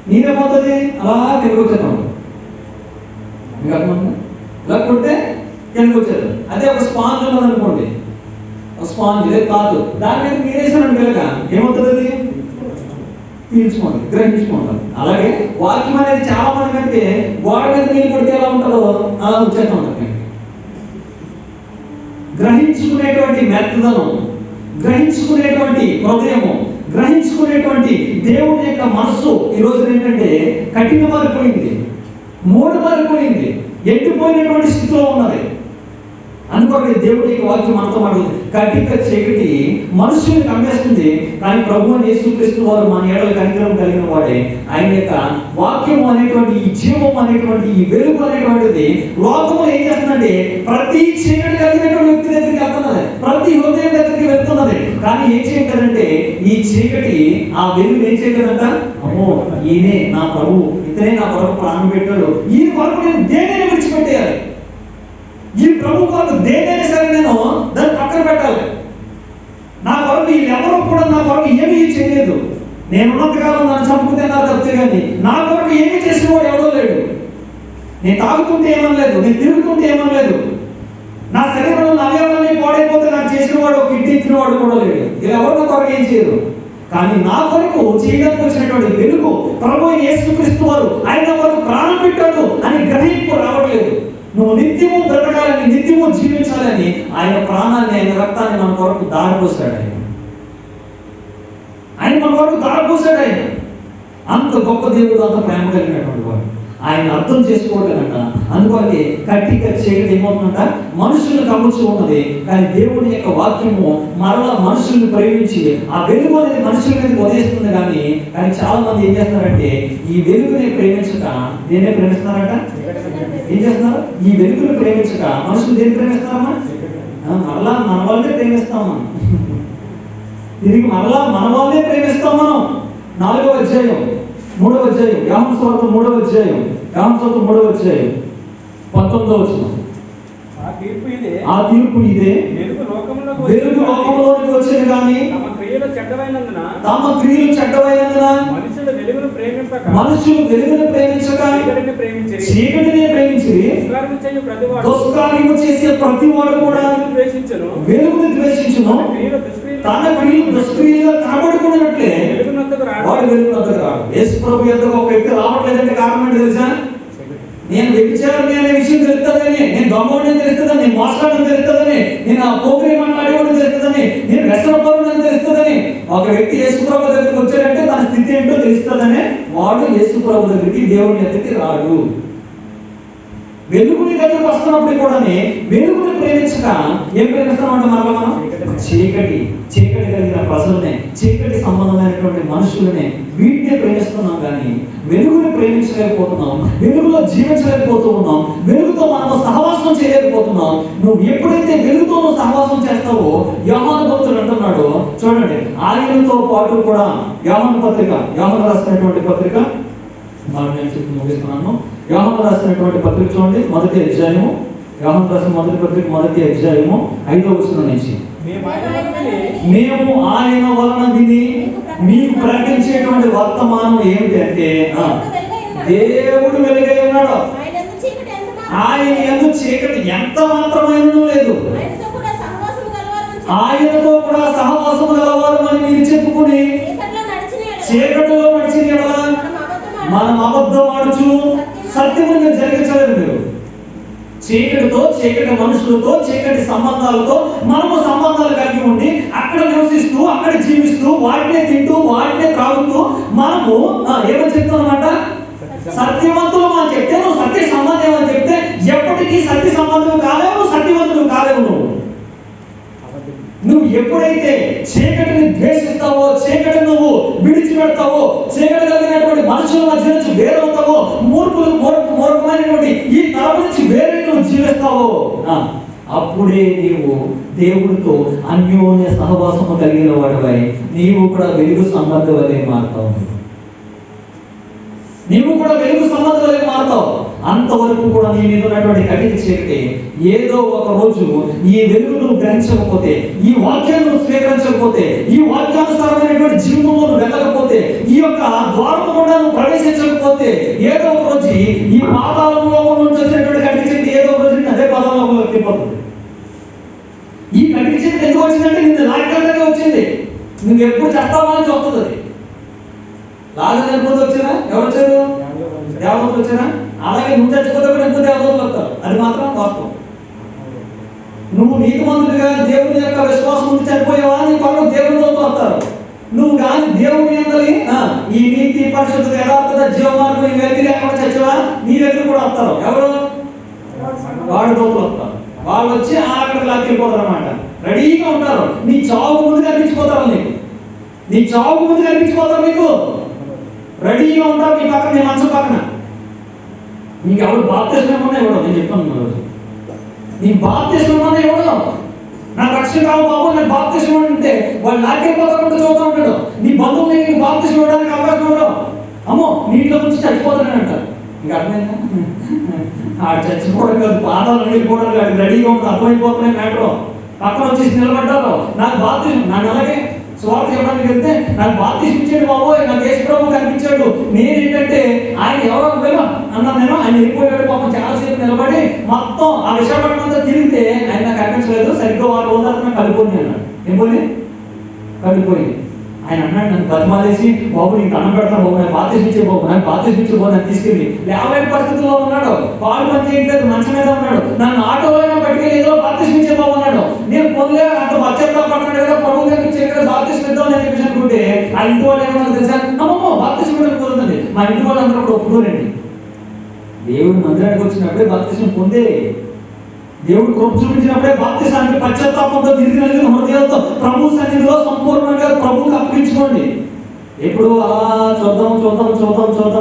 నీరేమవుతుంది? అలా కిందకు వచ్చేద్దాం. మీకు అర్థమవుతుంది? ఇలా కొట్టే కిందకు వచ్చేద్దాం. అదే ఒక స్పాంజ్ ఉన్నది అనుకోండి, ఒక స్పాంజ్ లేదు కాదు, దాని మీద నీరేసాను కనుక ఏమవుతుంది? అది పీల్చుకుంటుంది, గ్రహించుకుంటుంది. అలాగే వాక్యం అనేది చాలా మంది కంటే గోడ మీద నీళ్ళు కొడితే ఎలా ఉంటుందో అలా వచ్చేస్తూ ఉంటుంది. గ్రహించుకునేటువంటి మెత్తదనం, గ్రహించుకునేటువంటి హృదయము, గ్రహించుకునేటువంటి దేవుడి యొక్క మనస్సు ఈ రోజు ఏంటంటే కఠినమారిపోయింది, మూఢమారిపోయింది, ఎండిపోయినటువంటి స్థితిలో ఉన్నది. అనుకోండి, దేవుడి యొక్క వాక్యం మనతో మాట్లాడుతుంది. కటిక చీకటి మనుషుల్ని కమ్మేస్తుంది, కానీ ప్రభు అని యేసుక్రీస్తు వారు మన ఏడల కనికరం కలిగిన వాడే. ఆయన యొక్క వాక్యం అనేటువంటి ఈ జీవం అనేటువంటి ఈ వెలుగు అనేటువంటిది లోకంలో ఏం చేస్తుందంటే ప్రతి చీకటి కలిగినటువంటి వ్యక్తి దగ్గరికి వెళ్తున్నది, ప్రతి హృదయం దగ్గరికి వెళ్తున్నది. కానీ ఏం చేయగలంటే ఈ చీకటి ఆ వెలుగు ఏం చేయగలంట? అమ్మో, ఈయనే నా ప్రభు, ఇతనే నా కొరకు ప్రాణం పెట్టాడు, ఈ కొరకు నేను దేనిని విడిచిపెట్టేయాలి, ఈ ప్రభు కొరకు దేనైనా సరే నేను దాన్ని పక్కన పెట్టాలి. నా కొరకు వీళ్ళెవరూ కూడా నా కొరకు ఏమీ చేయలేదు. నేను ఉన్నంతకాలం నన్ను చంపుకుంటే నా తప్పితే కానీ నా కొరకు ఏమీ చేసిన వాడు ఎవడో లేడు. నేను తాగుతుంటే ఏమనలేదు, నేను తిరుగుతుంటే ఏమనలేదు, నా శరీరంలో అవయవాలన్నీ పాడైపోతే నాకు చేసిన వాడు, కిడ్నీ ఇచ్చిన వాడు కూడా లేడు. వీళ్ళెవరు నా కొరకు ఏం చేయరు. కానీ నా కొరకు చేయడానికి వచ్చినటువంటి వెలుగు ప్రభు యేసుక్రీస్తు వారు ఆయన కొరకు ప్రాణం పెట్టాడు అని గ్రహింపు రావట్లేదు. నువ్వు నిత్యము బ్రతకాలని, నిత్యము జీవించాలని ఆయన ప్రాణాన్ని, ఆయన రక్తాన్ని మన కొరకు దారిపోసాడు. ఆయన మన కొరకు దారిపోసాడు. ఆయన అంత గొప్ప దేవుడు, అంత ప్రేమ కలిగినటువంటి వాడు. ఆయన అర్థం చేసుకోవట్లేదంట. అందుకే కట్టిగా చేయడం ఏమవుతుందంట, మనుషులను కమ్ముచు ఉన్నది. కానీ దేవుని యొక్క వాక్యము మరలా మనుషుల్ని ప్రేమించి ఆ వెలుగు అనేది మనుషుల మీద వదిలేస్తుంది. కానీ చాలా మంది ఏం చేస్తారంటే ఈ వెలుగుని ప్రేమించక దేనే ప్రేమిస్తున్నారంట. ఏం చేస్తున్నారు? ఈ వెలుగుని ప్రేమించక మనుషులు దేని ప్రేమిస్తారమ్మా? మరలా మన వాళ్ళే ప్రేమిస్తాం మనం. తిరిగి మరలా మన వాళ్ళే ప్రేమిస్తాం మనం. 4వ అధ్యాయం 3వ అధ్యాయం యోహాను సువార్త 3వ అధ్యాయం 19వ వచనం. ఆ తీర్పు ఇదే, వెలుగు లోకంలోకి వచ్చింది కానీ తమ క్రియలు చెడ్డవైనందున మనుషులు వెలుగును ప్రేమించక చీకటినే ప్రేమించిరి. దుష్కార్యము చేసే ప్రతివాడు కూడా వెలుగును ద్వేషించును. తన క్రియలు దుష్క్రియలుగా కనబడుకున్నట్లే వాడు వెలుగునొద్దకు రాడు. యేసు ప్రభు యొద్దకు ఒక వ్యక్తి రావట్లేదంటే కారణం ఏంటి తెలుసా? నేను వ్యభిచారిని అనే విషయం తెలుస్తుందని, నేను దొంగని తెలుస్తుందని, నేను మోసగాడిని తెలుస్తుందని, నేను ఆ పోకరి మాట్లాడేవాడిని తెలుస్తుందని, నేను వ్యసనపరుడని తెలుస్తుందని. ఒక వ్యక్తి యేసు ప్రభు దగ్గరికి వచ్చాడంటే తన స్థితి ఏంటో తెలుస్తుందనే వాడు యేసు ప్రభు దగ్గరికి, దేవుని దగ్గరికి రాడు. వెలుగుని దగ్గరకు వస్తున్నప్పుడు కూడా వెలుగుని ప్రేమించక ఏం ప్రేమిస్తామంట మరలా మనం? చీకటి కలిగిన ప్రజలనే, చీకటి సంబంధమైనటువంటి మనుషులనే, వీటినే ప్రేమిస్తున్నాం. కానీ వెలుగుని ప్రేమించలేకపోతున్నాం, వెలుగులో జీవించలేకపోతూ ఉన్నాం, వెలుగుతో మనం సహవాసం చేయలేకపోతున్నాం. నువ్వు ఎప్పుడైతే వెలుగుతో నువ్వు సహవాసం చేస్తావో, యోహాను భక్తుడు అంటున్నాడు చూడండి, ఆయనతో పాటు కూడా యోహాను రాసినటువంటి పత్రిక నేను చెప్పి ముగిస్తున్నాను. యోహాను రాసినటువంటి పత్రిక చూడండి, మొదటి అధ్యాయము, యోహాను రాసిన మొదటి పత్రిక 1వ అధ్యాయము 5వ వచనం నుంచి. మేము ఆయన వలన విని మీకు ప్రకటించేటువంటి వర్తమానం ఏమిటంటే దేవుడు వెలుగై ఉన్నాడు, ఆయన యందు చీకటి ఎంత మాత్రమైనను లేదు, ఆయనతో కూడా సహవాసము గలవారు అని మీరు చెప్పుకుని చీకటిలో నడిచిన మనం అబద్ధం ఆడుచు సత్యముగా జరిగించలేదు. మీరు చీకటి మనుషులతో, చీకటి సంబంధాలతో మనము సంబంధాలు కలిగి ఉండి అక్కడ నివసిస్తూ, అక్కడ జీవిస్తూ, వాటినే తింటూ, వాటినే త్రాగుతూ మనము ఏమని చెప్తామన్నమాట? సత్యవంతులు అని చెప్తే నువ్వు సత్య సంబంధం అని చెప్తే ఎప్పటికీ సత్య సంబంధం కాలేవు, నువ్వు సత్యవంతులు కాలేవు. నువ్వు ఎప్పుడైతే చీకటిని ద్వేషిస్తావో, చీకటిని నువ్వు విడిచిపెడతావో, చీకటి కలిగినటువంటి మనుషుల మధ్య నుంచి వేరవుతావో, మూర్ఖమైనటువంటి ఈ తరం నుంచి వేరే నువ్వు జీవిస్తావో, అప్పుడే నీవు దేవుడితో అన్యోన్య సహవాసము కలిగిన వాడివై నీవు కూడా వెలుగు సంబంధులే మారుతావు. అంతవరకు కూడా నీ మీద ఉన్నటువంటి కఠిన చీకటి ఏదో ఒక రోజు ఈ వెలుగును గ్రహించకపోతే, ఈ వాక్యాన్ని స్వీకరించకపోతే, ఈ వాక్యానుసారమైనటువంటి జీవితంలో వెళ్ళకపోతే, ఈ యొక్క ద్వారం కూడా నువ్వు ప్రవేశించకపోతే, ఏదో ఒక రోజు ఈ పాతాళంలో నుంచి వచ్చినటువంటి కఠిన చీకటి ఏదో ఒక రోజు అదే పాతాళంలో వెళ్ళిపోతుంది. ఈ కఠిన చీకటి ఎందుకు వచ్చిందంటే నిన్ను లాగడానికి వచ్చింది. నువ్వు ఎప్పుడు చేస్తావా అని వస్తుంది. అది లాగలేకపోతే వచ్చారా? ఎవరు వచ్చారు? దేవతలు వచ్చారా? అలాగే నువ్వు చచ్చిపోతే కూడా ఎంతో దేవతలు వస్తారు. అది మాత్రం వాస్తవం. నువ్వు నీతిమంతుడిగా దేవుని యొక్క విశ్వాసం ఉండి చనిపోయావా నీ కొరకు దేవునితో వస్తారు. నువ్వు కానీ దేవుని అందరి ఈ నీతి, పరిశుద్ధత, యథార్థత, జీవమార్గం ఇవన్నీ లేకుండా చచ్చావా నీ దగ్గర కూడా వస్తారు. ఎవరు? వాడి దోతులు వస్తారు. వాళ్ళు వచ్చి అక్కడికి లాక్కెళ్ళిపోతారు అన్నమాట. రెడీగా ఉంటారు. నీ చావుకు ముందు కనిపించిపోతారు. నీకు రెడీగా ఉంటారు. నీ పక్కన, నీ మనసు పక్కన. నీకు ఎవరు బాప్తిస్మం ఉన్నా ఇవ్వడం. నేను చెప్తాను, నీ బాప్తిస్మం ఉన్నా ఇవ్వడం. నాకు రక్షణ కావు బాబు, నాకు బాప్తిస్మం అంటే వాళ్ళు లాక్కెళ్ళిపోతారు చూస్తూ ఉంటాడు. నీ బంధువులు నీకు బాప్తిస్మం ఇవ్వడానికి అవకాశం ఇవ్వడం. అమ్మో నీటిలో నుంచి చచ్చిపోతానని అంటారు. నీకు అర్థమైందా? ఆ చచ్చిపోవడం కాదు, పాదాలు వెళ్ళిపోవడం కాదు, రెడీగా ఉంటుంది. అర్థమైపోతున్నాయి మ్యాటర్. పక్కన వచ్చేసి నిలబడ్డారు. నాకు బాప్తిస్మం, నన్ను అలాగే స్వార్థ చెప్పడానికి వెళ్తే నాకు బాప్తిస్మం ఇచ్చాడు బాబోయ్, నాకు యేసు ప్రభు కనిపించాడు. నేనేంటంటే ఆయన ఎవరో అన్నాను. నేను ఆయన వెళ్ళిపోయాడు పాపం. చాలాసేపు నిలబడి మొత్తం ఆ విశాఖపట్నం అంతా తిరిగితే ఆయన నాకు కనిపించలేదు. సరిగ్గా 6 రోజులు కలిపోయింది అన్నాడు. ఏం పోయింది? కలిపోయింది. ఆయన అన్నాడు, నన్ను బతిమాలేసి, బాబు నీకు అన్నం పెడతాను బాబు, నాకు బాప్తిస్మం ఇచ్చే బాబు, నాకు బాప్తిస్మం ఇచ్చే బాబు, నన్ను తీసుకెళ్ళి లేవలేని పరిస్థితుల్లో ఉన్నాడు, పాలు పని చేయట్లేదు, మంచం మీద ఉన్నాడు, నన్ను ఆటోలో పట్టుకెళ్ళి ఏదో బాప్తిస్మం ఇచ్చే బాబు అన్నాడు. నేను పొందలే, అంత బచ్చగా పడుతున్నాడు కదా, ప్రభు దగ్గర ఇచ్చే కదా, బాప్తిస్మం ఇద్దాం అని చెప్పేసి అనుకుంటే ఆ ఇంటి వాళ్ళు ఏమన్నా తెలుసా, అమ్మమ్మ బాప్తిస్మం కుదరదండి. మా ఇంటి వాళ్ళందరూ కూడా ఒప్పుకోరండి. దేవుడు మందిరానికి వచ్చినప్పుడే బాప్తిస్మం పొందే, దేవుడు కృప చూపించినప్పుడే బాప్తిసానికి పశ్చాత్తాపంతో తిరిగి నలిగిన హృదయంతో ప్రభు సన్నిధిలో సంపూర్ణంగా ప్రభువుకి అప్పగించుకోండి. ఎప్పుడు అలా చూద్దాం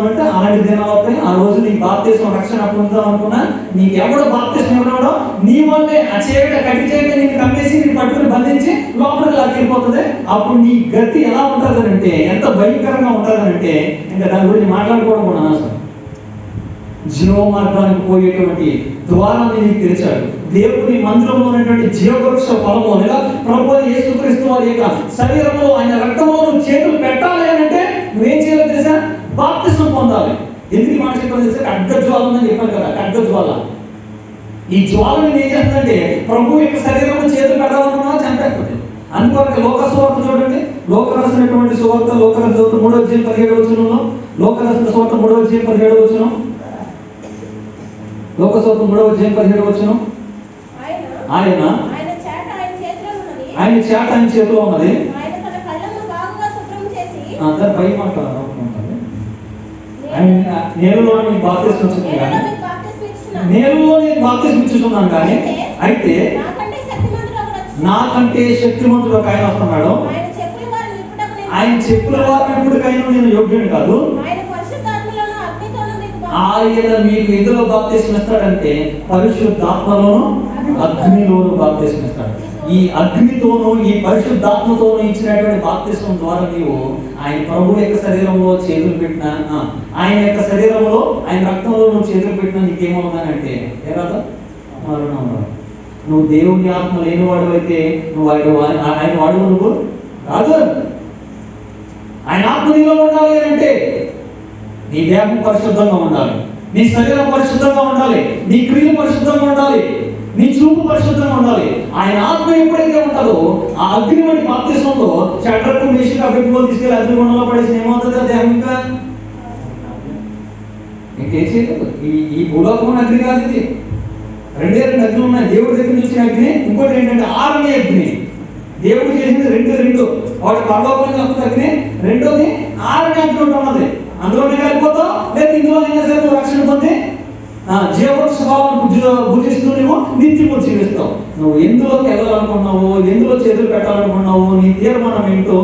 అంటే అలాంటి దినాలు వస్తాయి. ఆ రోజు నీకు బాప్తిసం రక్షణ పొందుతాం అనుకున్నా, నీకు ఎవడో బాప్తిసం ఇవ్వడం నీ వల్లే ఆ చేయట కట్టి చేయట నీకు కమ్మేసి నీకు పట్టుకుని బంధించి లోపలికి లాక్కెళ్ళిపోతుంది. అప్పుడు నీ గతి ఎలా ఉంటుంది అంటే, ఎంత భయంకరంగా ఉంటుంది అంటే, ఇంకా దాని గురించి మాట్లాడుకోవడం కూడా అనవసరం. జీవ మార్గానికి పోయేటువంటి ద్వారాన్ని నీకు తెరిచాడు. దేవుని మందిరంలో ఉన్నటువంటి జీవవృక్ష ఫలము లేదా ప్రభువు యేసుక్రీస్తు వారి యొక్క శరీరంలో, ఆయన రక్తంలో నువ్వు చేతులు పెట్టాలి అని అంటే నువ్వేం చేయాలో తెలుసా? బాప్తిసం పొందాలి. ఎందుకు ఈ మాట చెప్పాలి తెలుసా? ఖడ్గజ్వాల ఉందని చెప్పాను కదా, ఖడ్గజ్వాల. ఈ జ్వాలని ఏం చేస్తుందంటే ప్రభు యొక్క శరీరంలో చేతులు పెట్టాలనుకున్నా చంపేస్తుంది. అందుకొరకు లోక సువార్త చూడండి, లోక రాసినటువంటి సువార్త, లోక రాసిన 3:17 లోక రాసిన సువార్త 3:17 లోకసూత్ర 3:17 ఆయన చేట ఆయన చేతిలో ఉన్నది, అందరు పై మాట నేలలో నీకు బాప్తిస్మం ఇచ్చుకున్నాను కానీ, నేలలో నీకు బాప్తిస్మం ఇచ్చుకున్నాను కానీ, అయితే నాకంటే శక్తిమంతుడు ఒక ఆయన వస్తున్నాడు, ఆయన చెప్పుల వారిని ఇప్పటికైనా నేను యోగ్యుని కాదు, ఆయన మీకు ఎందులో బాప్తిస్మం ఇస్తాడంటే పరిశుద్ధాత్మలోను అగ్నిలోను బాప్తిస్మం ఇస్తాడు. ఈ అగ్నితోనూ ఈ పరిశుద్ధాత్మతోనూ ఇచ్చినటువంటి బాప్తిస్మం ద్వారా నీవు ఆయన ప్రభు యొక్క శరీరంలో చేతులు పెట్టినా, ఆయన యొక్క శరీరంలో ఆయన రక్తంలో నువ్వు చేతులు పెట్టినా నీకేమవుతానంటే ఏరాదా మరణం. నువ్వు దేవుని ఆత్మ లేనివాడు అయితే నువ్వు ఆయన వాడు నువ్వు కాదు. ఆయన ఆత్మ నీలో ఉండాలి అంటే నీ దేహం పరిశుద్ధంగా ఉండాలి, నీ శరీరం పరిశుద్ధంగా ఉండాలి, నీ క్రియలు పరిశుద్ధంగా ఉండాలి, నీ చూపు పరిశుద్ధంగా ఉండాలి. ఆయన ఆత్మ ఎప్పుడైతే ఉంటుందో ఆ అగ్ని వంటి బాప్తిస్మంలో షడ్రకు మేషకు అభివృద్ధి తీసుకెళ్ళి అగ్నిగుండంలో పడేసి ఏమవుతుంది? ఆ దేహం ఇంకా ఇంకేం చేయలేదు. ఈ భూలోకం అగ్ని కాదు, ఇది 2 అగ్ని ఉన్నాయి. దేవుడి దగ్గర చూసిన అగ్ని, ఇంకోటి ఏంటంటే ఆరని అగ్ని. దేవుడు చేసింది రెండు వాటి పరలోకంగా అగ్ని, రెండోది ఆరని అగ్ని ఉన్నది. అందులోనే కలిపోతావు, లేదా ఇందులో అయినా సరే నువ్వు రక్షణ పొంది జీవవృక్ష భావాన్ని భుజిస్తూ నువ్వు నిత్యము జీవిస్తావు. నువ్వు ఎందులోకి వెళ్ళాలనుకున్నావు, ఎందులో చేతులు పెట్టాలనుకున్నావు, నీ తీర్మానం ఏంటో,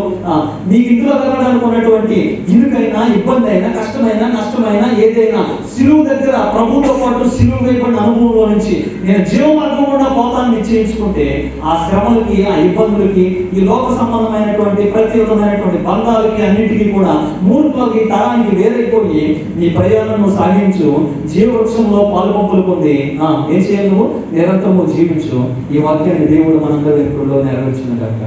నీకు ఇందులో వెళ్ళాలనుకున్నటువంటి ఇరుకైనా, ఇబ్బంది అయినా, కష్టమైనా, నష్టమైనా, ఏదైనా సిలువు దగ్గర ప్రభుతో పాటు సిలువు వేయబడిన అనుభవంలో నుంచి నేను జీవ మార్గం కూడా పోతాన్ని నిశ్చయించుకుంటే ఆ శ్రమలకి, ఆ ఇబ్బందులకి, ఈ లోక సంబంధమైనటువంటి ప్రతి విధమైనటువంటి బంధాలకి అన్నిటికీ కూడా మూర్ఖులకి తరానికి వేరైపోయి నీ ప్రయాణం నువ్వు సాగించు. జీవవృక్షంలో పాలుపంపులు పొంది ఏం చేయాలి? నువ్వు నిరంతరము జీవించు. ఈ వాక్యాన్ని దేవుడు మనందరి నెరవేర్చిన కాక.